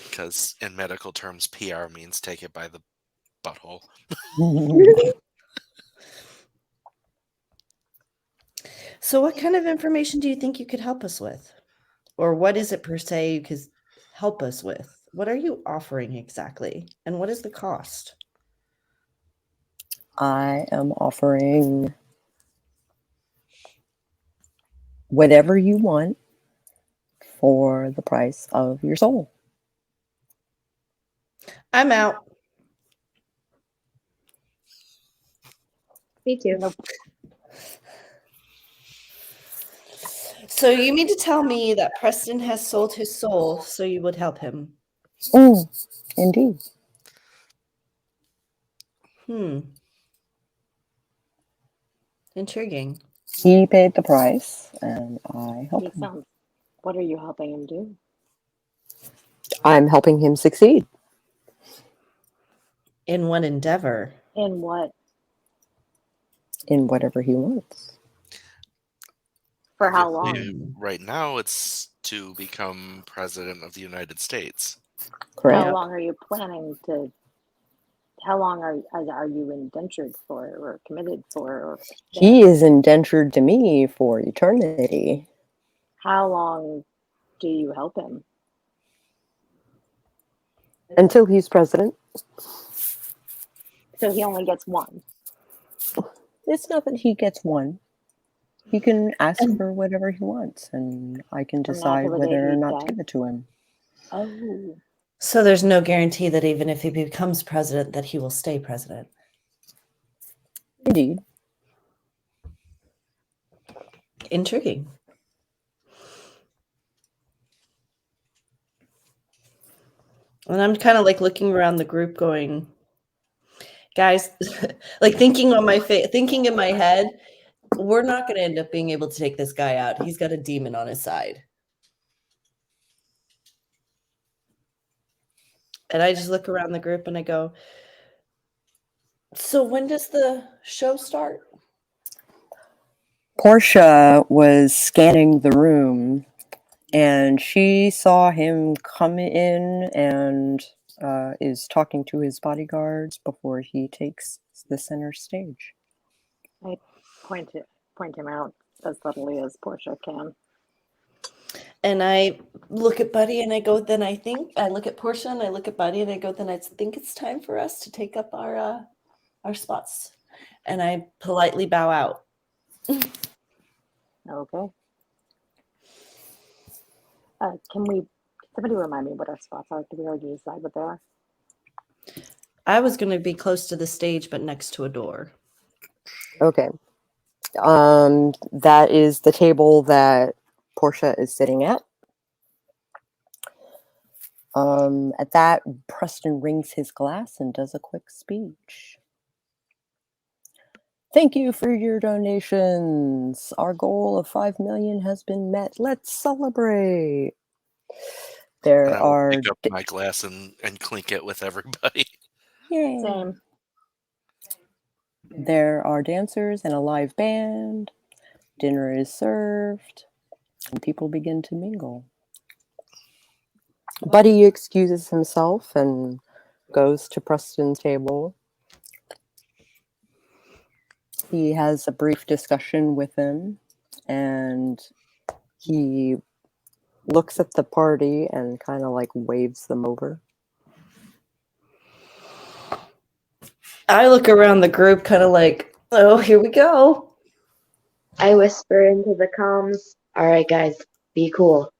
[SPEAKER 5] Because in medical terms, PR means take it by the butthole.
[SPEAKER 2] So what kind of information do you think you could help us with? Or what is it per se you could help us with? What are you offering exactly? And what is the cost?
[SPEAKER 1] I am offering whatever you want for the price of your soul.
[SPEAKER 2] I'm out.
[SPEAKER 6] Me too.
[SPEAKER 3] Nope.
[SPEAKER 2] So you mean to tell me that Preston has sold his soul so you would help him?
[SPEAKER 1] Indeed.
[SPEAKER 2] Intriguing.
[SPEAKER 1] He paid the price, and I helped
[SPEAKER 3] He
[SPEAKER 1] him.
[SPEAKER 3] sounds. What are you helping him do?
[SPEAKER 1] I'm helping him succeed.
[SPEAKER 2] In what endeavor?
[SPEAKER 3] In what?
[SPEAKER 1] In whatever he wants.
[SPEAKER 3] For how
[SPEAKER 5] Obviously,
[SPEAKER 3] long?
[SPEAKER 5] right now, it's to become president of the United States.
[SPEAKER 1] Correct.
[SPEAKER 3] How long are you planning to? How long are you indentured for, or committed for? Or
[SPEAKER 1] He is indentured to me for eternity.
[SPEAKER 3] how long do you help him?
[SPEAKER 1] Until he's president.
[SPEAKER 3] So he only gets one.
[SPEAKER 1] It's not that he gets one. He can ask
[SPEAKER 2] And-
[SPEAKER 1] for whatever he wants, and I can
[SPEAKER 3] From now
[SPEAKER 1] decide
[SPEAKER 3] till the day
[SPEAKER 1] whether or
[SPEAKER 3] he
[SPEAKER 1] not to
[SPEAKER 3] dies?
[SPEAKER 1] give it to him.
[SPEAKER 3] Oh,
[SPEAKER 2] So there's no guarantee that even if he becomes president, that he will stay president.
[SPEAKER 1] Indeed.
[SPEAKER 2] Intriguing. And I'm kind of like looking around the group going, guys, like thinking on my face, thinking in my head, we're not going to end up being able to take this guy out. He's got a demon on his side. And I just look around the group and I go, so when does the show start?
[SPEAKER 1] Portia was scanning the room, and she saw him come in and is talking to his bodyguards before he takes the center stage.
[SPEAKER 3] I point him out as subtly as Portia can.
[SPEAKER 2] And I look at Buddy and I go, then I look at Portia and I look at Buddy and I go, then I think it's time for us to take up our spots. And I politely bow out.
[SPEAKER 3] Okay. Somebody remind me what our spots are? Did we already decide what they are?
[SPEAKER 2] I was going to be close to the stage, but next to a door.
[SPEAKER 1] Okay. That is the table that Portia is sitting at. At that, Preston rings his glass and does a quick speech. Thank you for your donations. Our goal of 5 million has been met. Let's celebrate. There
[SPEAKER 5] And I will
[SPEAKER 1] are
[SPEAKER 5] pick up my glass and clink it with everybody.
[SPEAKER 1] Yay.
[SPEAKER 3] Same.
[SPEAKER 1] There are dancers and a live band. Dinner is served, and people begin to mingle. Buddy excuses himself and goes to Preston's table. He has a brief discussion with him, and he looks at the party and kind of like waves them over.
[SPEAKER 2] I look around the group kind of like, oh, here we go.
[SPEAKER 6] I whisper into the comms, all right, guys, be cool.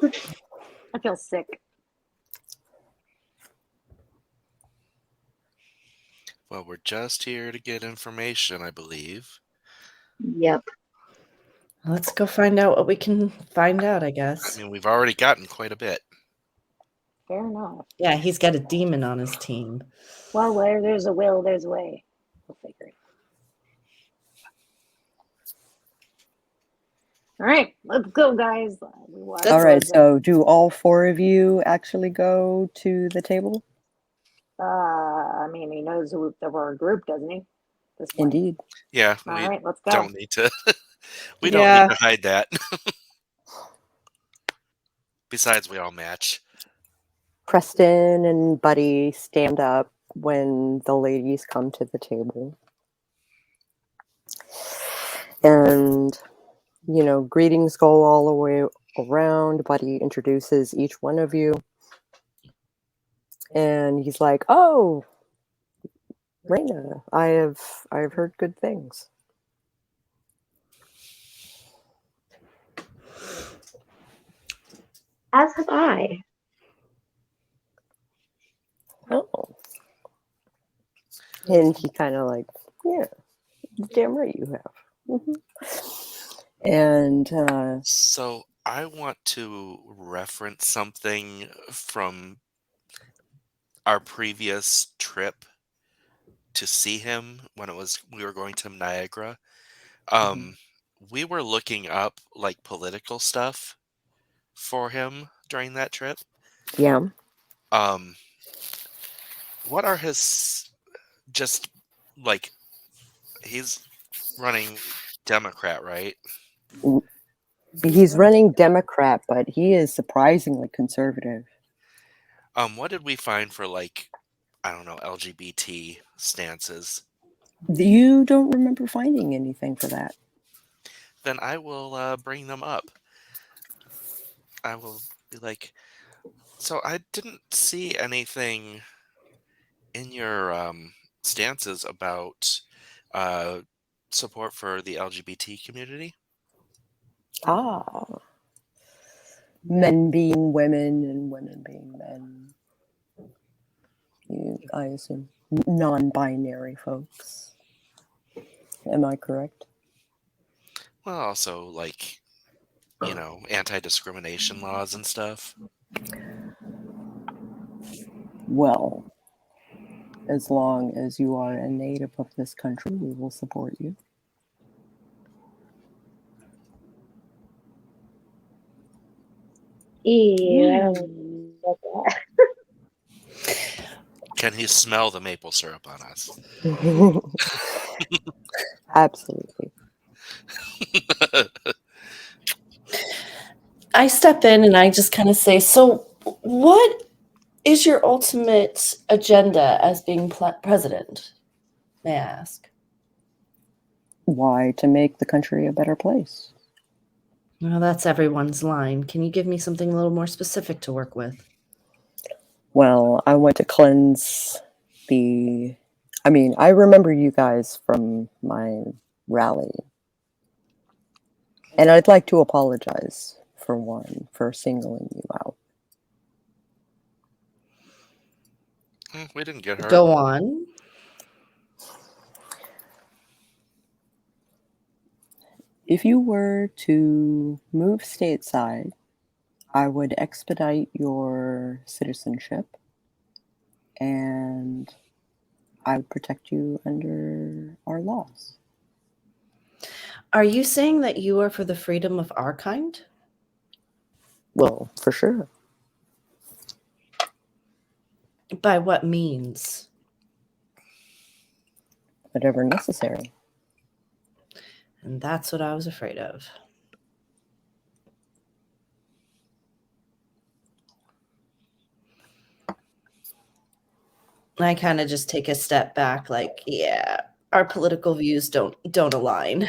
[SPEAKER 3] I feel sick.
[SPEAKER 5] Well, we're just here to get information, I believe.
[SPEAKER 6] Yep.
[SPEAKER 2] Let's go find out what we can find out, I guess.
[SPEAKER 5] I mean, we've already gotten quite a bit.
[SPEAKER 3] Fair enough.
[SPEAKER 2] Yeah, he's got a demon on his team.
[SPEAKER 3] Well, where there's a will, there's a way. We'll figure it. All right, let's go, guys. We walk
[SPEAKER 1] All right,
[SPEAKER 3] towards
[SPEAKER 1] so do all 4 of you actually go to the table?
[SPEAKER 3] I mean, he knows that we're a group, doesn't he? This point.
[SPEAKER 1] Indeed.
[SPEAKER 5] Yeah,
[SPEAKER 3] All
[SPEAKER 5] we
[SPEAKER 3] right, let's go.
[SPEAKER 5] don't need to. We
[SPEAKER 2] Yeah.
[SPEAKER 5] don't need to hide that. Besides, we all match.
[SPEAKER 1] Preston and Buddy stand up when the ladies come to the table. And, you know, greetings go all the way around. Buddy introduces each one of you. And he's like, "Oh, Raina, I've heard good things."
[SPEAKER 6] As have I.
[SPEAKER 1] Oh. And he kind of like, "Yeah, damn right you have." And
[SPEAKER 5] So I want to reference something from our previous trip to see him when we were going to Niagara. We were looking up like political stuff for him during that trip.
[SPEAKER 1] yeah,
[SPEAKER 5] What are his just like he's running Democrat, right?
[SPEAKER 1] he's running Democrat, but he is surprisingly conservative.
[SPEAKER 5] What did we find for like I don't know LGBT stances?
[SPEAKER 1] You don't remember finding anything for that.
[SPEAKER 5] Then I will bring them up. I will be like, so I didn't see anything in your stances about support for the LGBT community.
[SPEAKER 1] Ah, men being women and women being men. I assume non-binary folks. Am I correct?
[SPEAKER 5] Well, also like anti-discrimination laws and stuff.
[SPEAKER 1] Well, as long as you are a native of this country, we will support you.
[SPEAKER 6] Ew, I don't like that.
[SPEAKER 5] Can he smell the maple syrup on us?
[SPEAKER 1] Absolutely.
[SPEAKER 2] I step in and I just kind of say, so what is your ultimate agenda as being president? May I ask?
[SPEAKER 1] Why? To make the country a better place.
[SPEAKER 2] Well, that's everyone's line. Can you give me something a little more specific to work with?
[SPEAKER 1] Well, I went to cleanse I remember you guys from my rally. And I'd like to apologize, for one, for singling you out.
[SPEAKER 5] We didn't get hurt.
[SPEAKER 2] Go on.
[SPEAKER 1] If you were to move stateside, I would expedite your citizenship and I would protect you under our laws.
[SPEAKER 2] Are you saying that you are for the freedom of our kind?
[SPEAKER 1] Well, for sure.
[SPEAKER 2] By what means?
[SPEAKER 1] Whatever necessary.
[SPEAKER 2] And that's what I was afraid of. I kind of just take a step back, like, yeah, our political views don't align.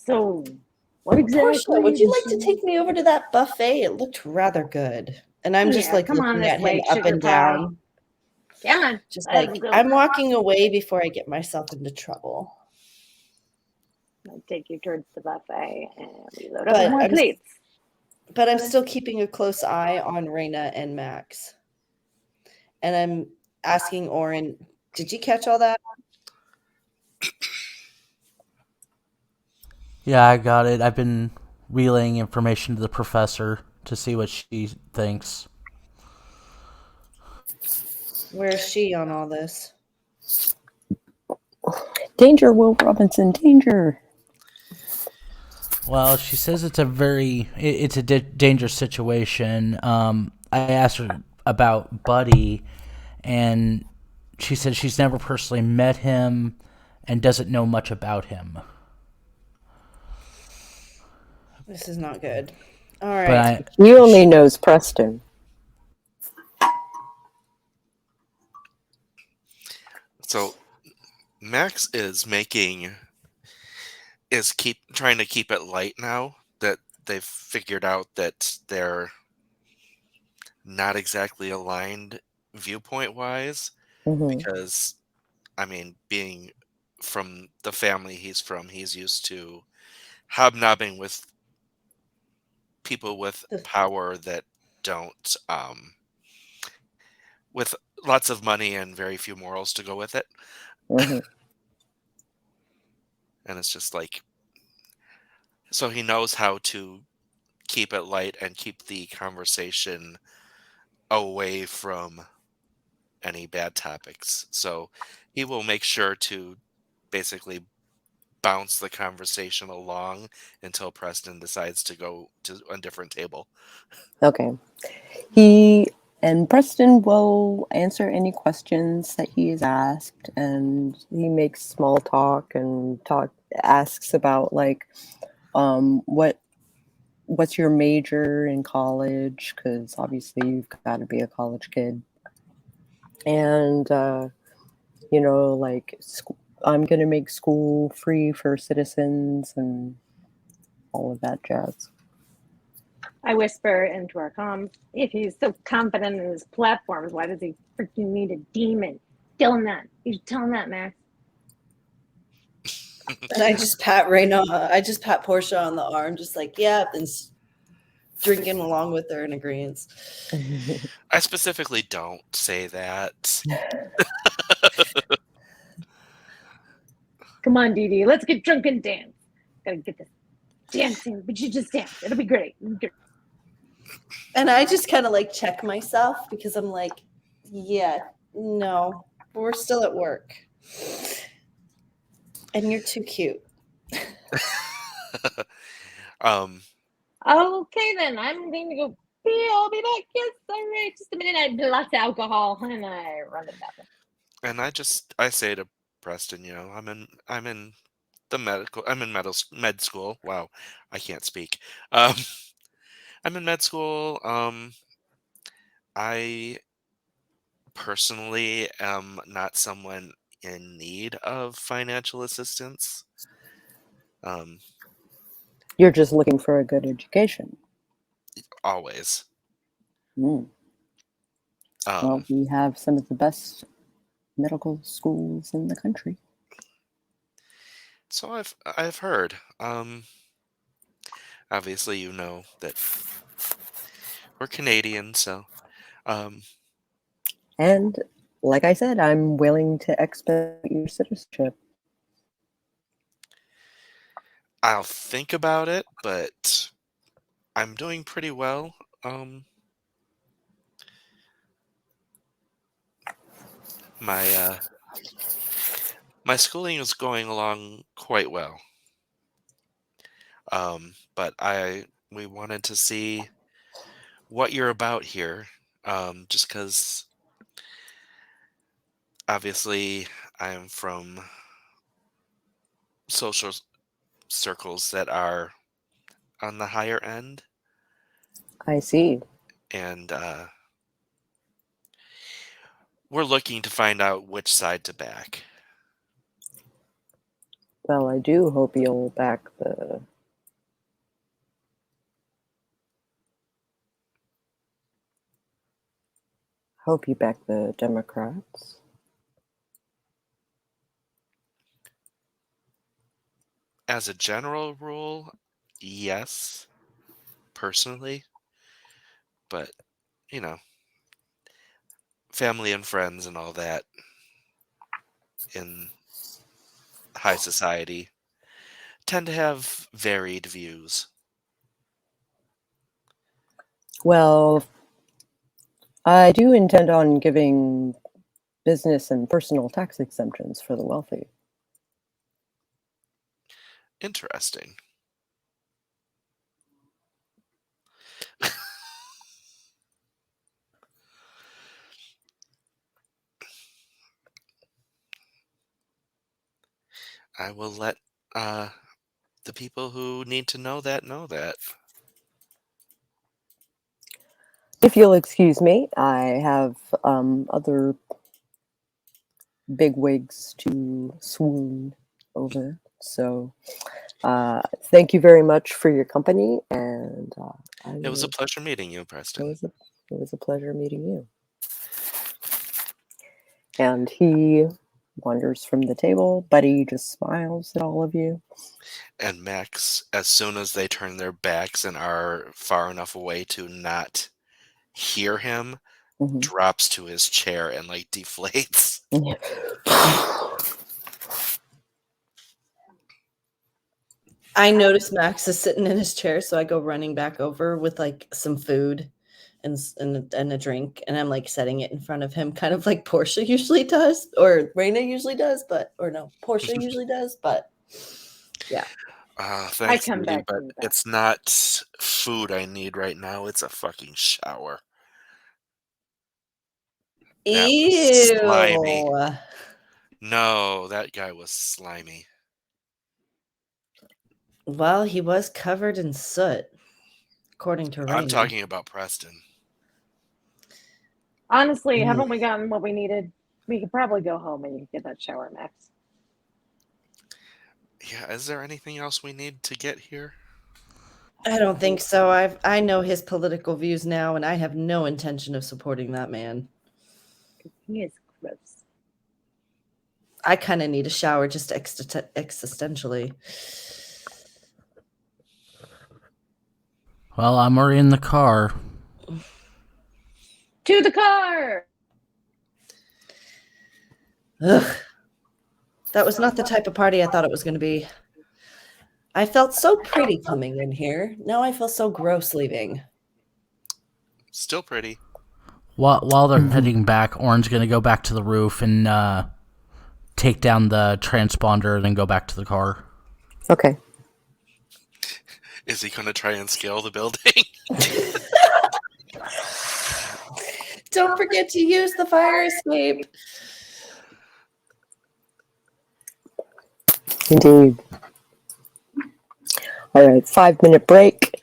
[SPEAKER 3] So, what exactly?
[SPEAKER 2] Portia, would you like to take me over to that buffet? It looked rather good. And I'm just like
[SPEAKER 3] come on
[SPEAKER 2] looking
[SPEAKER 3] this
[SPEAKER 2] at him
[SPEAKER 3] way,
[SPEAKER 2] up
[SPEAKER 3] sugar
[SPEAKER 2] and
[SPEAKER 3] pie.
[SPEAKER 2] down.
[SPEAKER 3] Come on.
[SPEAKER 2] Just
[SPEAKER 3] Let's
[SPEAKER 2] like
[SPEAKER 3] go.
[SPEAKER 2] I'm walking away before I get myself into trouble.
[SPEAKER 3] I'll take you towards the buffet and we load up more plates.
[SPEAKER 2] But I'm still keeping a close eye on Raina and Max. And I'm asking Oren, did you catch all that?
[SPEAKER 4] Yeah, I got it. I've been relaying information to the professor to see what she thinks.
[SPEAKER 2] Where's she on all this?
[SPEAKER 1] Danger, Will Robinson, danger.
[SPEAKER 4] Well, she says it's a dangerous situation. I asked her about Buddy, and she said she's never personally met him and doesn't know much about him.
[SPEAKER 2] This is not good. All right.
[SPEAKER 1] He only knows Preston.
[SPEAKER 5] So Max is trying to keep it light now that they've figured out that they're not exactly aligned viewpoint wise,
[SPEAKER 1] Hmm.
[SPEAKER 5] because I mean, being from the family he's from, he's used to hobnobbing with people with
[SPEAKER 2] The-
[SPEAKER 5] power that don't with lots of money and very few morals to go with it.
[SPEAKER 1] Hmm.
[SPEAKER 5] And it's just like, so he knows how to keep it light and keep the conversation away from any bad topics. So he will make sure to basically bounce the conversation along until Preston decides to go to a different table.
[SPEAKER 1] Okay. He and Preston will answer any questions that he is asked, and he makes small talk and asks about like what's your major in college, because obviously you've got to be a college kid, and like I'm gonna make school free for citizens and all of that jazz.
[SPEAKER 3] I whisper into our comms, if he's so confident in his platforms, why does he freaking need a demon? Tell him that. You should tell him that, Max.
[SPEAKER 2] And I just pat Portia on the arm, just like, yeah, and drinking along with her in agreement.
[SPEAKER 5] I specifically don't say that.
[SPEAKER 3] Come on, Dee Dee, let's get drunk and dance. Gotta get this dancing. We should just dance. It'll be great.
[SPEAKER 2] And I just kind of like check myself because I'm like, yeah, no, we're still at work. And you're too cute.
[SPEAKER 3] Okay, then I'm going to go pee. I'll be back. Yes, all right. Just a minute. I have lots of alcohol and I run to the bathroom.
[SPEAKER 5] And I say to Preston, I'm in med school. Wow, I can't speak. I'm in med school. I personally am not someone in need of financial assistance.
[SPEAKER 1] You're just looking for a good education.
[SPEAKER 5] Always.
[SPEAKER 1] Mm. Well, we have some of the best medical schools in the country.
[SPEAKER 5] So I've heard. Obviously, you know that we're Canadian, so
[SPEAKER 1] And like I said, I'm willing to expedite your citizenship.
[SPEAKER 5] I'll think about it, but I'm doing pretty well. My my schooling is going along quite well. But we wanted to see what you're about here, just because obviously I'm from social circles that are on the higher end,
[SPEAKER 1] I see.
[SPEAKER 5] and we're looking to find out which side to back.
[SPEAKER 1] Well, I do hope you'll back the... Hope you back the Democrats.
[SPEAKER 5] As a general rule, yes, personally, but family and friends and all that in high society tend to have varied views.
[SPEAKER 1] Well, I do intend on giving business and personal tax exemptions for the wealthy.
[SPEAKER 5] Interesting. I will let the people who need to know that know that.
[SPEAKER 1] If you'll excuse me, I have other bigwigs to swoon over. So thank you very much for your company, and
[SPEAKER 5] It was a pleasure meeting you, Preston.
[SPEAKER 1] it was a pleasure meeting you. And he wanders from the table, but he just smiles at all of you.
[SPEAKER 5] And Max, as soon as they turn their backs and are far enough away to not hear him, drops to his chair and like deflates.
[SPEAKER 2] I notice Max is sitting in his chair, so I go running back over with like some food and a drink, and I'm like setting it in front of him, kind of like Portia usually does, or Raina usually does, Portia usually does, but yeah.
[SPEAKER 5] Thanks,
[SPEAKER 3] come
[SPEAKER 5] Dee,
[SPEAKER 3] back
[SPEAKER 5] but
[SPEAKER 3] to that.
[SPEAKER 5] it's not food I need right now. It's a fucking shower. That was slimy.
[SPEAKER 2] Ew.
[SPEAKER 5] No, that guy was slimy.
[SPEAKER 2] Well, he was covered in soot, according to Raina.
[SPEAKER 5] I'm talking about Preston.
[SPEAKER 3] Honestly, haven't we gotten what we needed? We could probably go home and you can get that shower, Max.
[SPEAKER 5] Yeah, is there anything else we need to get here?
[SPEAKER 2] I don't think so. I know his political views now, and I have no intention of supporting that man.
[SPEAKER 3] He is gross.
[SPEAKER 2] I kind of need a shower just existentially.
[SPEAKER 4] Well, I'm already in the car.
[SPEAKER 3] To the car!
[SPEAKER 2] Ugh. That was not the type of party I thought it was going to be. I felt so pretty coming in here. Now I feel so gross leaving.
[SPEAKER 5] Still pretty.
[SPEAKER 4] While they're heading back, Orin's going to go back to the roof and take down the transponder and then go back to the car.
[SPEAKER 1] Okay.
[SPEAKER 5] Is he going to try and scale the building?
[SPEAKER 2] Don't forget to use the fire escape.
[SPEAKER 1] Indeed. All right, 5-minute break.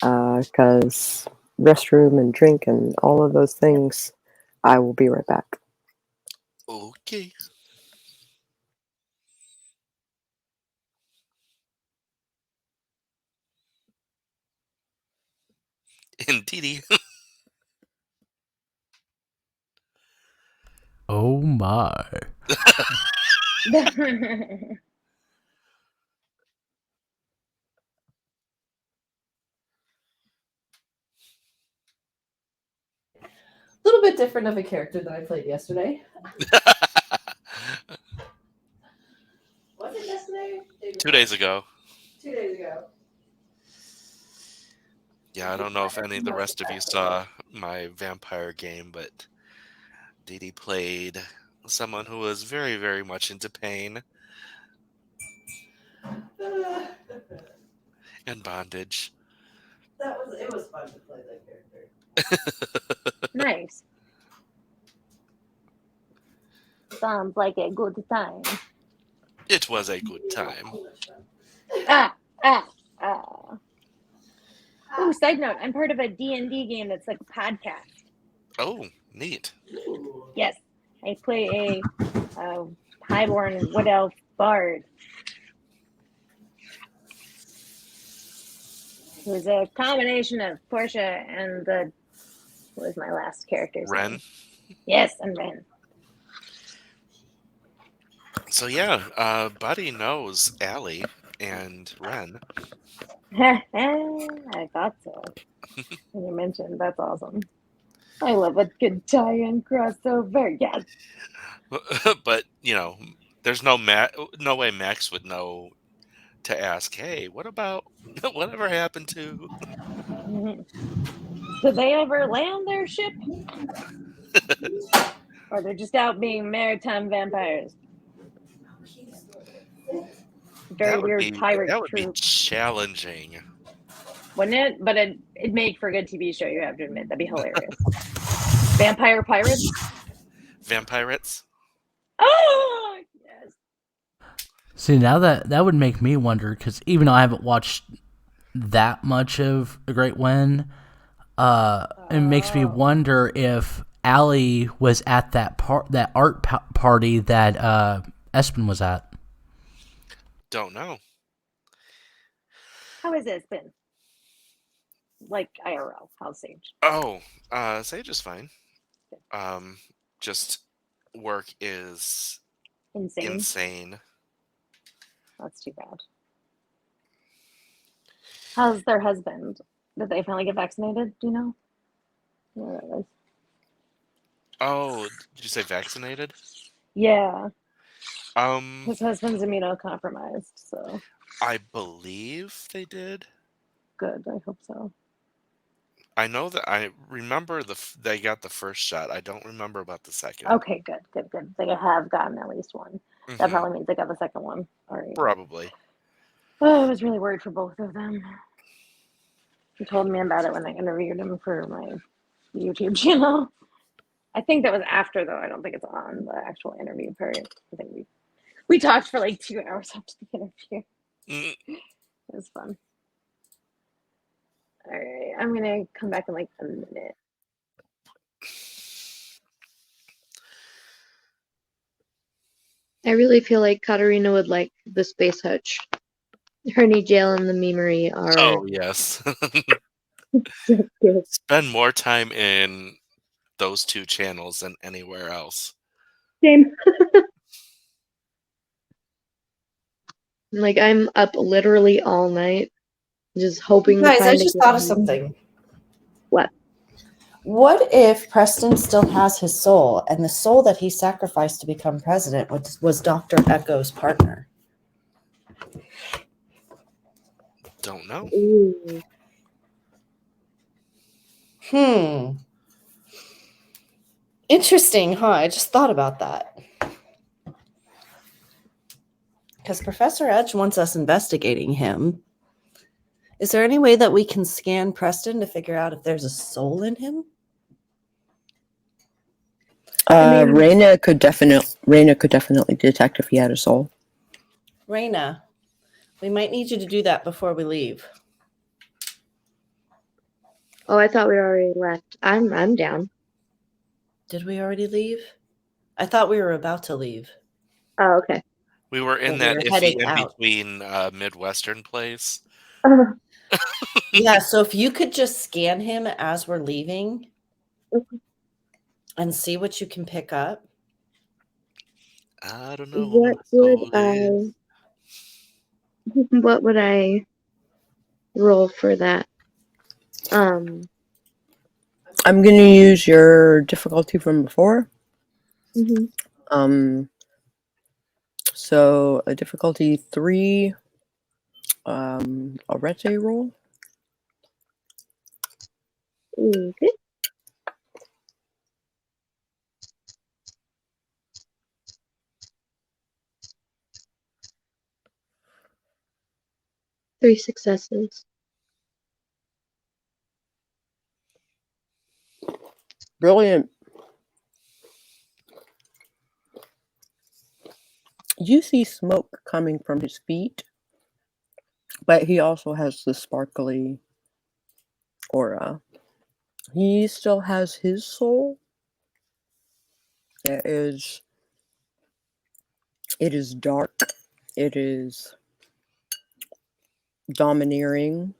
[SPEAKER 1] Because restroom and drink and all of those things. I will be right back.
[SPEAKER 5] Okay. Indeedy.
[SPEAKER 4] Oh my.
[SPEAKER 2] A little bit different of a character than I played yesterday. Was it yesterday?
[SPEAKER 5] 2 days ago.
[SPEAKER 2] 2 days ago.
[SPEAKER 5] Yeah, I don't know if any of the rest of you saw my vampire game, but Dee Dee played someone who was very, very much into pain and bondage.
[SPEAKER 2] It was fun to play that character.
[SPEAKER 3] Nice. Sounds like a good time.
[SPEAKER 5] It was a good time.
[SPEAKER 3] Ah. Oh, side note, I'm part of a D&D game that's like a podcast.
[SPEAKER 5] Oh, neat.
[SPEAKER 3] Yes, I play a highborn wood elf bard who's a combination of Portia and what was my last character's
[SPEAKER 5] Ren.
[SPEAKER 3] name? Yes, and Ren.
[SPEAKER 5] So yeah, Buddy knows Allie and Ren.
[SPEAKER 3] I thought so. When you mentioned, that's awesome. I love a good tie-in crossover. Yes.
[SPEAKER 5] But you know, there's no way Max would know to ask. Hey, what about whatever happened to?
[SPEAKER 3] Did they ever land their ship? Or they're just out being maritime vampires? Very weird pirate
[SPEAKER 5] That would be
[SPEAKER 3] troop.
[SPEAKER 5] challenging.
[SPEAKER 3] Wouldn't it? But it'd make for a good TV show, you have to admit. That'd be hilarious. Vampire pirates?
[SPEAKER 5] Vampirates?
[SPEAKER 3] Oh, yes.
[SPEAKER 4] See, now that would make me wonder, because even though I haven't watched that much of A Great When, it makes me wonder if Allie was at that art party that Espen was at.
[SPEAKER 5] Don't know.
[SPEAKER 3] How has it been? Like IRL, how's Sage?
[SPEAKER 5] Oh, Sage is fine. Just work is insane.
[SPEAKER 3] That's too bad. How's their husband? Did they finally get vaccinated? Do you know? Where that was?
[SPEAKER 5] Oh, did you say vaccinated?
[SPEAKER 3] Yeah,
[SPEAKER 5] Um,
[SPEAKER 3] his husband's immunocompromised, so
[SPEAKER 5] I believe they did.
[SPEAKER 3] good. I hope so.
[SPEAKER 5] I know that I remember they got the first shot. I don't remember about the second.
[SPEAKER 3] Okay, good. They have gotten at least one. That
[SPEAKER 5] Mhm.
[SPEAKER 3] probably means they got the second one. All right.
[SPEAKER 5] Probably.
[SPEAKER 3] Oh, I was really worried for both of them. He told me about it when I interviewed him for my YouTube channel. I think that was after, though. I don't think it's on the actual interview part. I think we talked for like 2 hours after the interview.
[SPEAKER 5] Mm.
[SPEAKER 3] It was fun. All right, I'm gonna come back in like a minute.
[SPEAKER 6] I really feel like Katarina would like the space hutch. Hernie Jail and the Memory are
[SPEAKER 5] Oh yes.
[SPEAKER 6] so good.
[SPEAKER 5] Spend more time in those two channels than anywhere else.
[SPEAKER 6] Same. Like I'm up literally all night, just hoping to
[SPEAKER 2] Guys, I
[SPEAKER 6] find a
[SPEAKER 2] just
[SPEAKER 6] good
[SPEAKER 2] thought of
[SPEAKER 6] one.
[SPEAKER 2] something.
[SPEAKER 6] What?
[SPEAKER 2] What if Preston still has his soul, and the soul that he sacrificed to become president was Dr. Echo's partner?
[SPEAKER 5] Don't know.
[SPEAKER 6] Ooh.
[SPEAKER 2] Interesting, huh? I just thought about that. Because Professor Edge wants us investigating him. Is there any way that we can scan Preston to figure out if there's a soul in him?
[SPEAKER 6] I mean-
[SPEAKER 1] Raina could definitely detect if he had a soul.
[SPEAKER 2] Raina, we might need you to do that before we leave.
[SPEAKER 6] Oh, I thought we already left. I'm down.
[SPEAKER 2] Did we already leave? I thought we were about to leave.
[SPEAKER 6] Oh, okay.
[SPEAKER 5] We were in
[SPEAKER 2] Well,
[SPEAKER 5] that
[SPEAKER 2] we were
[SPEAKER 5] iffy
[SPEAKER 2] headed
[SPEAKER 5] in
[SPEAKER 2] out.
[SPEAKER 5] between Midwestern place.
[SPEAKER 2] Yeah, so if you could just scan him as we're leaving and see what you can pick up.
[SPEAKER 5] I don't know
[SPEAKER 6] What
[SPEAKER 5] my
[SPEAKER 6] would
[SPEAKER 5] soul
[SPEAKER 6] I?
[SPEAKER 5] is.
[SPEAKER 6] What would I roll for that?
[SPEAKER 1] I'm going to use your difficulty from before.
[SPEAKER 6] Mhm.
[SPEAKER 1] So a difficulty 3, a rete roll.
[SPEAKER 6] Okay. Three successes.
[SPEAKER 1] Brilliant. You see smoke coming from his feet, but he also has the sparkly aura. He still has his soul. It is dark. It is domineering.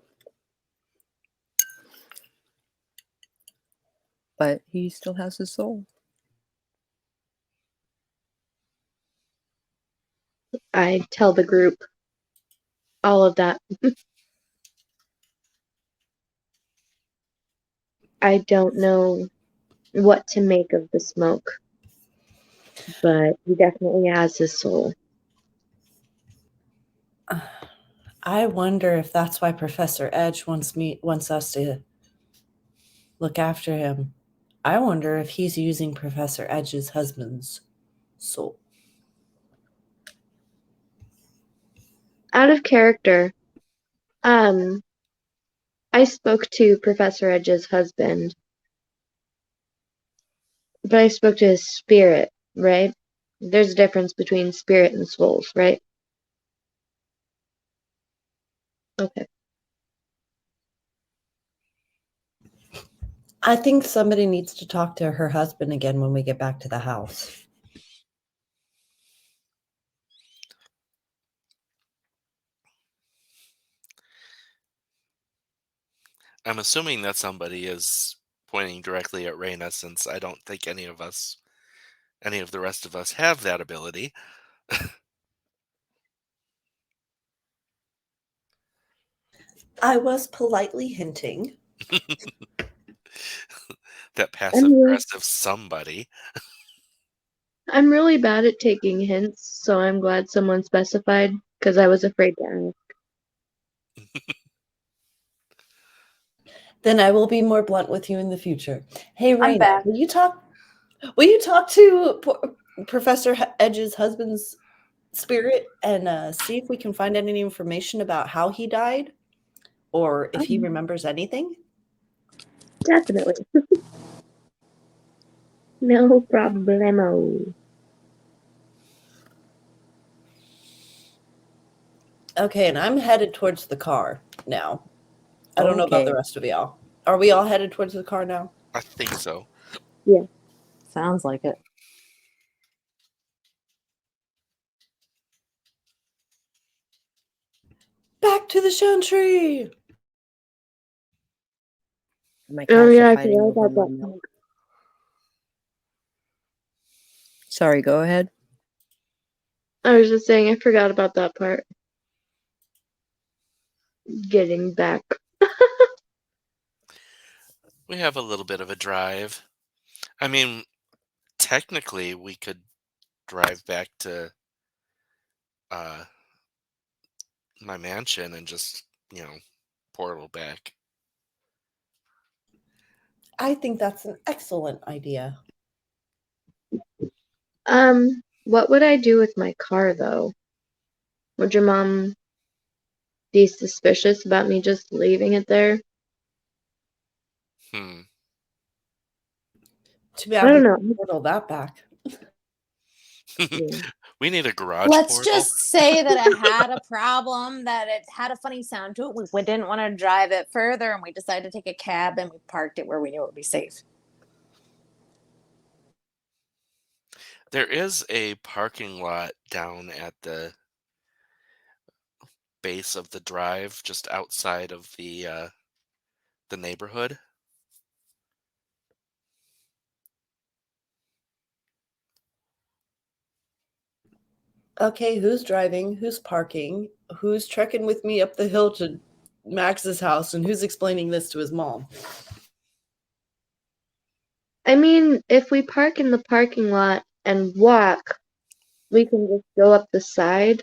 [SPEAKER 1] But he still has his soul.
[SPEAKER 6] I tell the group all of that. I don't know what to make of the smoke, but he definitely has his soul.
[SPEAKER 2] I wonder if that's why Professor Edge wants us to look after him. I wonder if he's using Professor Edge's husband's soul.
[SPEAKER 6] Out of character, I spoke to Professor Edge's husband, but I spoke to his spirit, right? There's a difference between spirit and souls, right? Okay.
[SPEAKER 2] I think somebody needs to talk to her husband again when we get back to the house.
[SPEAKER 5] I'm assuming that somebody is pointing directly at Reyna, since I don't think any of the rest of us have that ability.
[SPEAKER 2] I was politely hinting.
[SPEAKER 5] That passive aggressive somebody.
[SPEAKER 6] I'm really bad at taking hints, so I'm glad someone specified because I was afraid to ask.
[SPEAKER 2] Then I will be more blunt with you in the future. Hey,
[SPEAKER 3] I'm
[SPEAKER 2] Raina,
[SPEAKER 3] back.
[SPEAKER 2] will you talk to Professor Edge's husband's spirit and see if we can find any information about how he died, or if he remembers anything?
[SPEAKER 6] Definitely. No problemo.
[SPEAKER 2] Okay, and I'm headed towards the car now. I don't know about the
[SPEAKER 1] Okay.
[SPEAKER 2] rest of y'all. Are we all headed towards the car now?
[SPEAKER 5] I think so.
[SPEAKER 6] Yeah.
[SPEAKER 1] Sounds like it.
[SPEAKER 2] Back to the Chantry!
[SPEAKER 1] My
[SPEAKER 6] Oh
[SPEAKER 1] cats
[SPEAKER 6] yeah,
[SPEAKER 1] are
[SPEAKER 6] I
[SPEAKER 1] fighting
[SPEAKER 6] forgot
[SPEAKER 1] over
[SPEAKER 6] about
[SPEAKER 1] my
[SPEAKER 6] that.
[SPEAKER 1] milk. Sorry, go ahead.
[SPEAKER 6] I was just saying I forgot about that part. Getting back.
[SPEAKER 5] We have a little bit of a drive. I mean, technically, we could drive back to my mansion and just, portal back.
[SPEAKER 2] I think that's an excellent idea.
[SPEAKER 6] What would I do with my car though? Would your mom be suspicious about me just leaving it there?
[SPEAKER 5] Hmm.
[SPEAKER 2] Too
[SPEAKER 6] I
[SPEAKER 2] bad we
[SPEAKER 6] don't
[SPEAKER 2] can
[SPEAKER 6] know.
[SPEAKER 2] portal that back.
[SPEAKER 6] Yeah.
[SPEAKER 5] We need a garage
[SPEAKER 3] Let's
[SPEAKER 5] portal.
[SPEAKER 3] just say that it had a problem, that it had a funny sound to it. We didn't want to drive it further, and we decided to take a cab, and we parked it where we knew it would be safe.
[SPEAKER 5] There is a parking lot down at the base of the drive, just outside of the neighborhood.
[SPEAKER 2] Okay, who's driving? Who's parking? Who's trekking with me up the hill to Max's house? And who's explaining this to his mom?
[SPEAKER 6] I mean, if we park in the parking lot and walk, we can just go up the side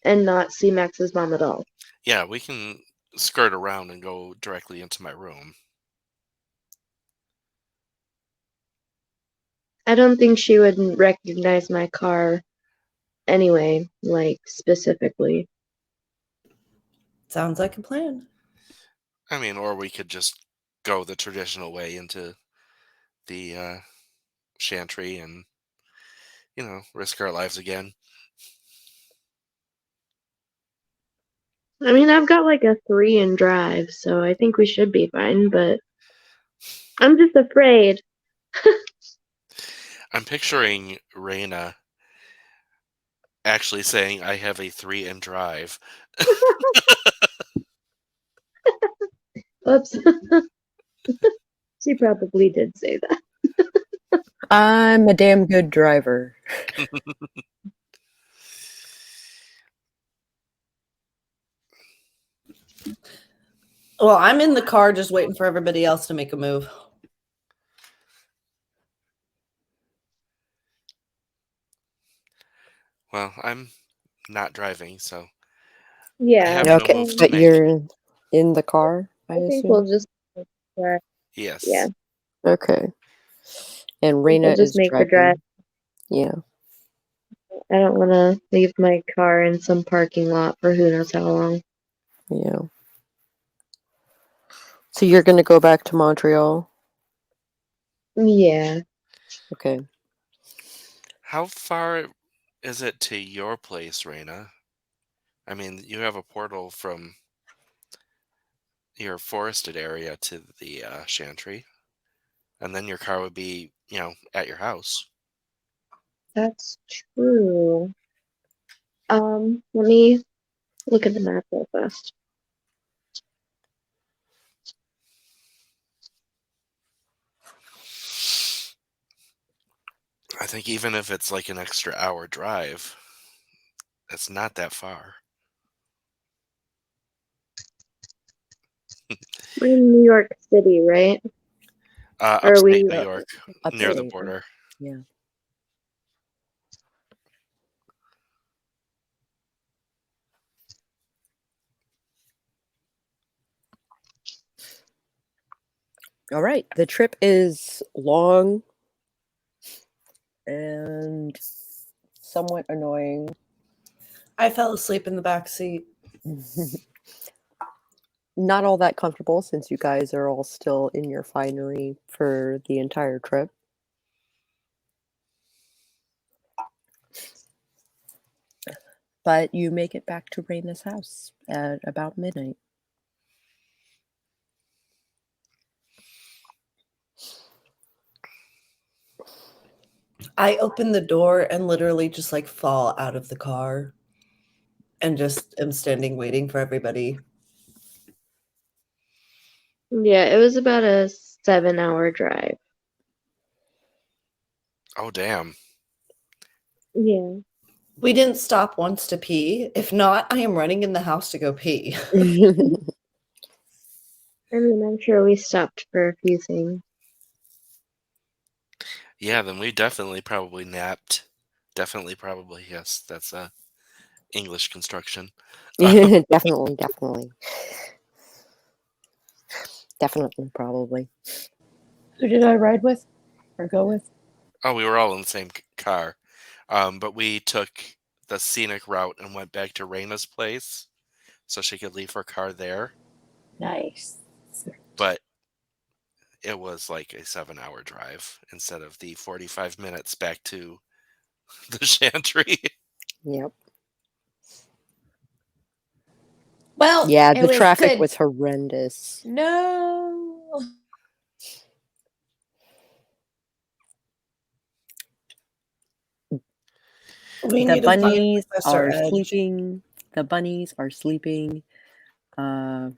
[SPEAKER 6] and not see Max's mom at all.
[SPEAKER 5] Yeah, we can skirt around and go directly into my room.
[SPEAKER 6] I don't think she would recognize my car anyway, like specifically.
[SPEAKER 2] Sounds like a plan.
[SPEAKER 5] I mean, or we could just go the traditional way into the Chantry and, risk our lives again.
[SPEAKER 6] I mean, I've got like a 3 in drive, so I think we should be fine, but I'm just afraid.
[SPEAKER 5] I'm picturing Reyna actually saying, "I have a 3 in drive."
[SPEAKER 6] Oops. She probably did say that.
[SPEAKER 1] I'm a damn good driver.
[SPEAKER 2] Well, I'm in the car just waiting for everybody else to make a move.
[SPEAKER 5] Well, I'm not driving, so I
[SPEAKER 6] Yeah.
[SPEAKER 5] have no
[SPEAKER 1] Okay,
[SPEAKER 5] move to
[SPEAKER 1] but
[SPEAKER 5] make.
[SPEAKER 1] you're in the car, I
[SPEAKER 6] I think we'll
[SPEAKER 1] assume?
[SPEAKER 6] just yeah,
[SPEAKER 5] Yes.
[SPEAKER 1] Okay. And
[SPEAKER 6] we'll
[SPEAKER 1] Reina
[SPEAKER 6] just
[SPEAKER 1] is
[SPEAKER 6] make the drive.
[SPEAKER 1] driving. Yeah,
[SPEAKER 6] I don't want to leave my car in some parking lot for who knows how long.
[SPEAKER 1] yeah. So you're going to go back to Montreal?
[SPEAKER 6] Yeah.
[SPEAKER 1] Okay.
[SPEAKER 5] How far is it to your place, Reyna? I mean, you have a portal from your forested area to the Chantry. and then your car would be, at your house.
[SPEAKER 6] That's true. Let me look at the map real fast.
[SPEAKER 5] I think even if it's like an extra hour drive, it's not that far.
[SPEAKER 6] We're in New York City, right? Or are
[SPEAKER 5] Upstate
[SPEAKER 6] we?
[SPEAKER 5] New York, near the
[SPEAKER 1] Upstate,
[SPEAKER 5] border.
[SPEAKER 1] yeah. All right. The trip is long and somewhat annoying.
[SPEAKER 2] I fell asleep in the back seat.
[SPEAKER 1] Not all that comfortable since you guys are all still in your finery for the entire trip. But you make it back to Raina's house at about midnight.
[SPEAKER 2] I open the door and literally just like fall out of the car and just am standing waiting for everybody.
[SPEAKER 6] Yeah, it was about a 7-hour drive.
[SPEAKER 5] Oh, damn.
[SPEAKER 6] Yeah.
[SPEAKER 2] We didn't stop once to pee. If not, I am running in the house to go pee.
[SPEAKER 6] I mean, I'm sure we stopped for a few things.
[SPEAKER 5] Yeah, then we definitely probably napped. Definitely, probably, yes. That's English construction.
[SPEAKER 1] Definitely. Definitely, probably.
[SPEAKER 3] Who did I ride with or go with?
[SPEAKER 5] Oh, we were all in the same car. But we took the scenic route and went back to Raina's place so she could leave her car there.
[SPEAKER 3] Nice.
[SPEAKER 5] But it was like a 7-hour drive instead of the 45 minutes back to the Chantry.
[SPEAKER 1] Yep.
[SPEAKER 3] Well,
[SPEAKER 1] Yeah,
[SPEAKER 3] it
[SPEAKER 1] the
[SPEAKER 3] was
[SPEAKER 1] traffic
[SPEAKER 3] good.
[SPEAKER 1] was horrendous.
[SPEAKER 3] No.
[SPEAKER 2] We
[SPEAKER 1] The
[SPEAKER 2] need to find
[SPEAKER 1] bunnies
[SPEAKER 2] Professor
[SPEAKER 1] are
[SPEAKER 2] Edge.
[SPEAKER 1] sleeping. The bunnies are sleeping in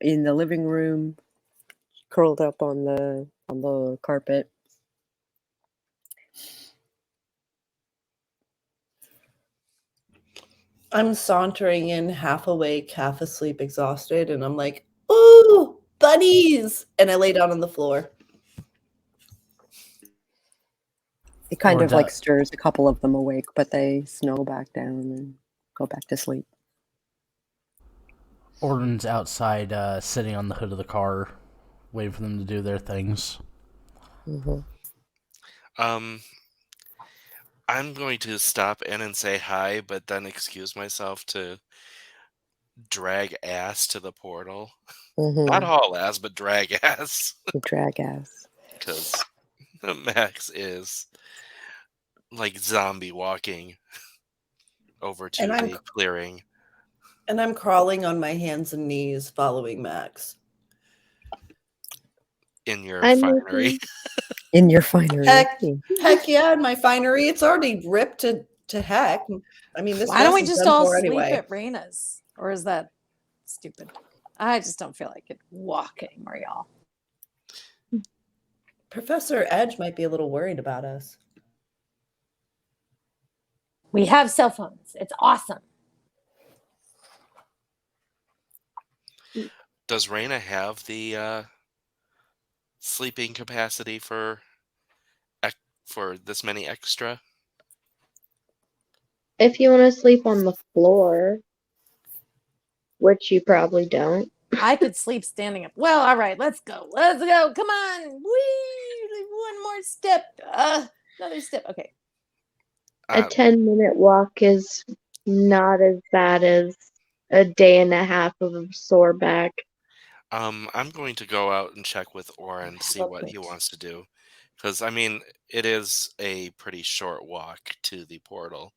[SPEAKER 1] the living room, curled up on the carpet.
[SPEAKER 2] I'm sauntering in half awake, half asleep, exhausted, and I'm like, ooh, bunnies! And I lay down on the floor.
[SPEAKER 1] It kind
[SPEAKER 4] Or
[SPEAKER 1] of like stirs a couple of them awake, but they snuggle back down and go back to sleep.
[SPEAKER 4] Orton's outside, sitting on the hood of the car, waiting for them to do their things.
[SPEAKER 1] Mm-hmm.
[SPEAKER 5] I'm going to stop in and say hi, but then excuse myself to drag ass to the portal. Not haul ass, but drag ass.
[SPEAKER 1] Drag ass.
[SPEAKER 5] Because Max is like zombie walking over to the clearing.
[SPEAKER 2] And I'm crawling on my hands and knees following Max.
[SPEAKER 5] In your
[SPEAKER 6] I'm
[SPEAKER 5] finery.
[SPEAKER 6] looking.
[SPEAKER 1] In your finery.
[SPEAKER 2] Heck yeah, in my finery. It's already ripped to heck. I mean, this
[SPEAKER 7] Why don't we
[SPEAKER 2] mess is
[SPEAKER 7] just
[SPEAKER 2] done
[SPEAKER 7] all
[SPEAKER 2] for
[SPEAKER 7] sleep
[SPEAKER 2] anyway.
[SPEAKER 7] at Raina's? Or is that stupid? I just don't feel like it walk anymore, y'all.
[SPEAKER 2] Professor Edge might be a little worried about us.
[SPEAKER 3] We have cell phones. It's awesome.
[SPEAKER 5] Does Raina have the sleeping capacity for this many extra?
[SPEAKER 6] If you want to sleep on the floor, which you probably don't.
[SPEAKER 7] I could sleep standing up. Well, all right, let's go. Let's go. Come on. Whee! One more step. Another step. Okay.
[SPEAKER 6] A 10-minute walk is not as bad as a day and a half of a sore back.
[SPEAKER 5] I'm going to go out and check with Oren to see what he wants to do. Because, I mean, it is a pretty short walk to the portal.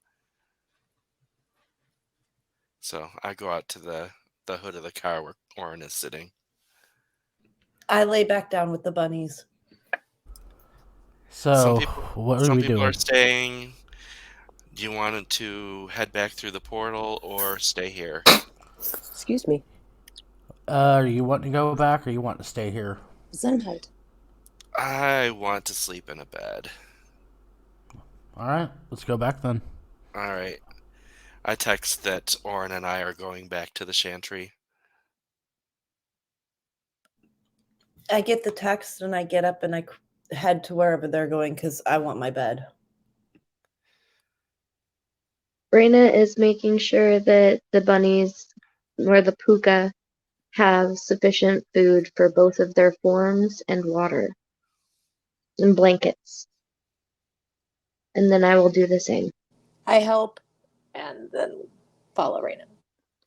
[SPEAKER 5] So I go out to the hood of the car where Oren is sitting.
[SPEAKER 2] I lay back down with the bunnies.
[SPEAKER 4] So,
[SPEAKER 5] Some
[SPEAKER 4] what are
[SPEAKER 5] some
[SPEAKER 4] we
[SPEAKER 5] people
[SPEAKER 4] doing?
[SPEAKER 5] are staying. Do you want to head back through the portal or stay here?
[SPEAKER 1] Excuse me.
[SPEAKER 4] You want to go back or you want to stay here?
[SPEAKER 7] Gesundheit.
[SPEAKER 5] I want to sleep in a bed.
[SPEAKER 4] All right, let's go back then.
[SPEAKER 5] All right. I text that Orin and I are going back to the Chantry.
[SPEAKER 2] I get the text and I get up and I head to wherever they're going because I want my bed.
[SPEAKER 6] Raina is making sure that the bunnies or the puka have sufficient food for both of their forms and water and blankets. And then I will do the same.
[SPEAKER 7] I help and then follow Raina.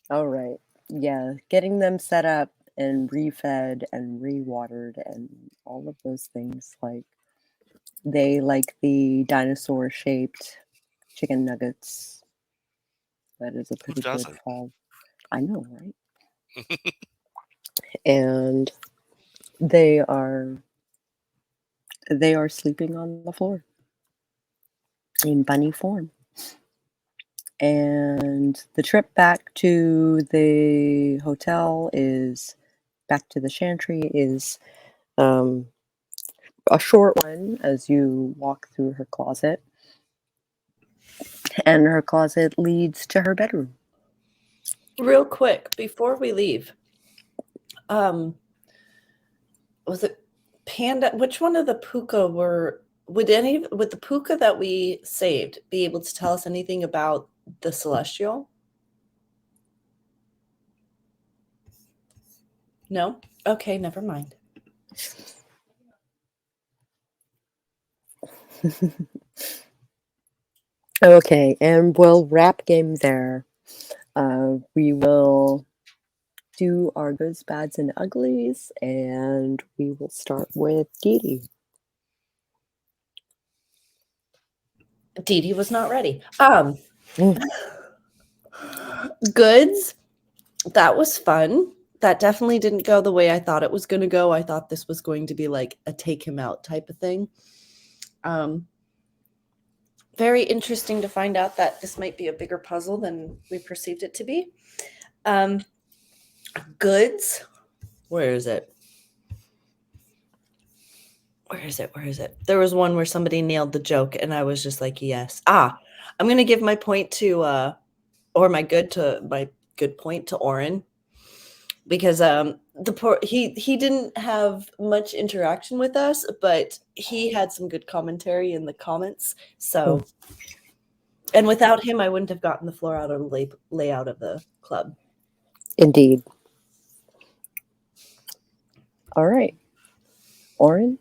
[SPEAKER 1] All right. Yeah, getting them set up and refed and rewatered and all of those things. Like, they like the dinosaur-shaped chicken nuggets. That is a
[SPEAKER 5] Who
[SPEAKER 1] pretty good
[SPEAKER 5] doesn't?
[SPEAKER 1] fall. I know, right? And they are sleeping on the floor in bunny form. And the trip back to the hotel is back to the Chantry is a short one as you walk through her closet. And her closet leads to her bedroom.
[SPEAKER 2] Real quick, before we leave, was it Panda? Which one of the puka would the puka that we saved be able to tell us anything about the celestial? No? Okay, never mind.
[SPEAKER 1] Okay, and we'll wrap game there. We will do our goods, bads, and uglies, and we will start with Dee Dee.
[SPEAKER 2] Dee Dee was not ready. Goods. That was fun. That definitely didn't go the way I thought it was going to go. I thought this was going to be like a take him out type of thing. Very interesting to find out that this might be a bigger puzzle than we perceived it to be. Goods. Where is it? Where is it? There was one where somebody nailed the joke and I was just like, yes. I'm going to give my point to, or my good point to Orin, because he didn't have much interaction with us, but he had some good commentary in the comments. So, and without him, I wouldn't have gotten the floor out of layout of the club.
[SPEAKER 1] Indeed. All right. Orin?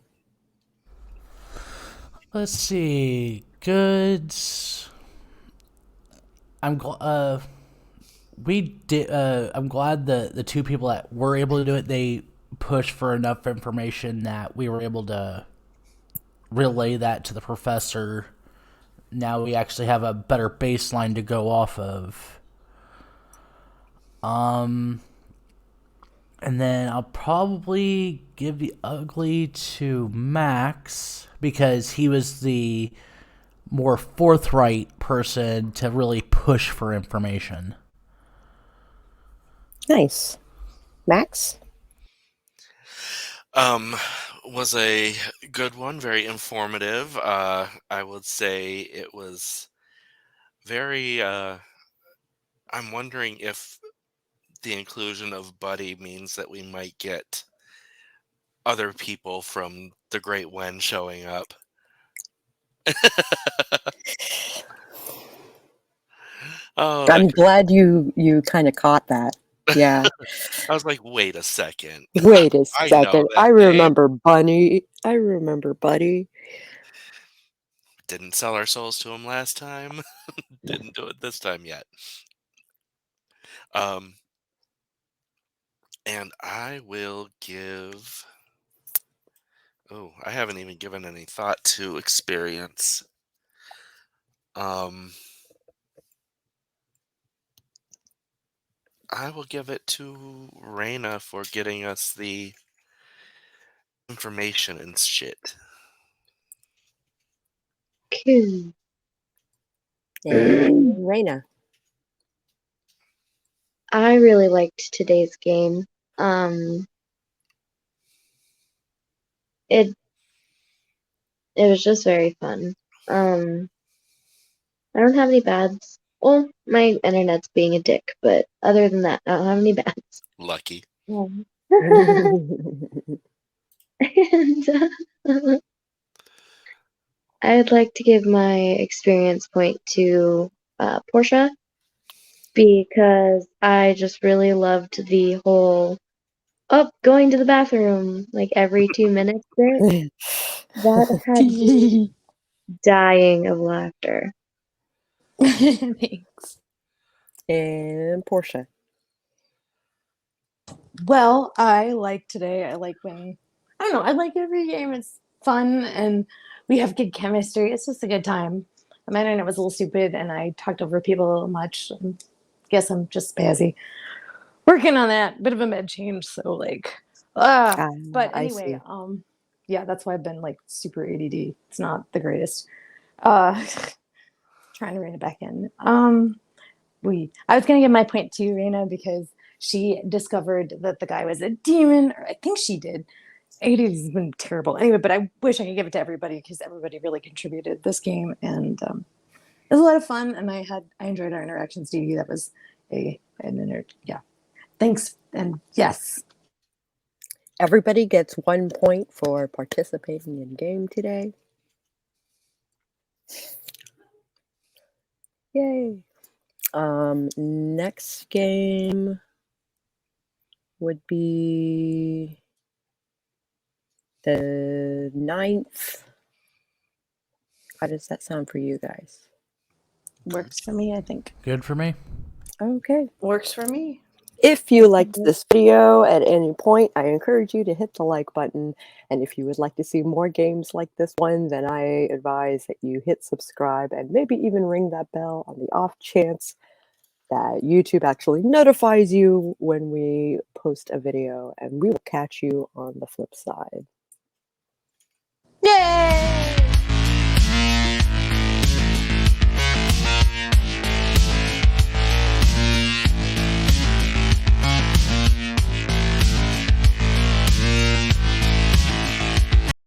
[SPEAKER 4] Let's see. Goods. I'm glad the two people that were able to do it, they pushed for enough information that we were able to relay that to the professor. Now we actually have a better baseline to go off of. And then I'll probably give the ugly to Max because he was the more forthright person to really push for information.
[SPEAKER 1] Nice. Max?
[SPEAKER 5] Was a good one, very informative. I would say it was very, I'm wondering if the inclusion of Buddy means that we might get other people from the Great Wen showing up. Oh,
[SPEAKER 1] I'm glad you kind of caught that. Yeah.
[SPEAKER 5] I was like, wait a second.
[SPEAKER 1] Wait a
[SPEAKER 5] I know
[SPEAKER 1] second.
[SPEAKER 5] that
[SPEAKER 1] I
[SPEAKER 5] name.
[SPEAKER 1] remember Bunny. I remember Buddy.
[SPEAKER 5] Didn't sell our souls to him last time. Didn't do it this time yet. And I will give... Oh, I haven't even given any thought to experience. I will give it to Raina for getting us the information and shit.
[SPEAKER 6] Cool.
[SPEAKER 1] And Raina.
[SPEAKER 6] I really liked today's game. It was just very fun. I don't have any bads. Well, my internet's being a dick, but other than that, I don't have any bads.
[SPEAKER 5] Lucky.
[SPEAKER 6] And, I'd like to give my experience point to Portia because I just really loved the whole going to the bathroom like every 2 minutes bit. That had me dying of laughter.
[SPEAKER 7] Thanks.
[SPEAKER 1] And Portia.
[SPEAKER 7] Well, I like today. I like when I don't know. I like every game. It's fun and we have good chemistry. It's just a good time. My internet was a little stupid and I talked over people a little much. Guess I'm just spazzy. Working on that. Bit of a med change. So like, but
[SPEAKER 1] I
[SPEAKER 7] anyway,
[SPEAKER 1] see.
[SPEAKER 7] yeah, that's why I've been like super ADD. It's not the greatest. Trying to rein it back in. I was gonna give my point to Raina because she discovered that the guy was a demon, or I think she did. AD's been terrible anyway, but I wish I could give it to everybody because everybody really contributed this game, and it was a lot of fun. And I enjoyed our interactions. Dee Dee, that was yeah. Thanks, and yes.
[SPEAKER 1] Everybody gets 1 point for participating in game today. Yay. Next game would be the 9th. How does that sound for you guys?
[SPEAKER 7] Works for me, I think.
[SPEAKER 4] Good for me.
[SPEAKER 1] Okay.
[SPEAKER 2] Works for me.
[SPEAKER 1] If you liked this video at any point, I encourage you to hit the like button. And if you would like to see more games like this one, then I advise that you hit subscribe and maybe even ring that bell on the off chance that YouTube actually notifies you when we post a video. And we will catch you on the flip side.
[SPEAKER 7] Yay!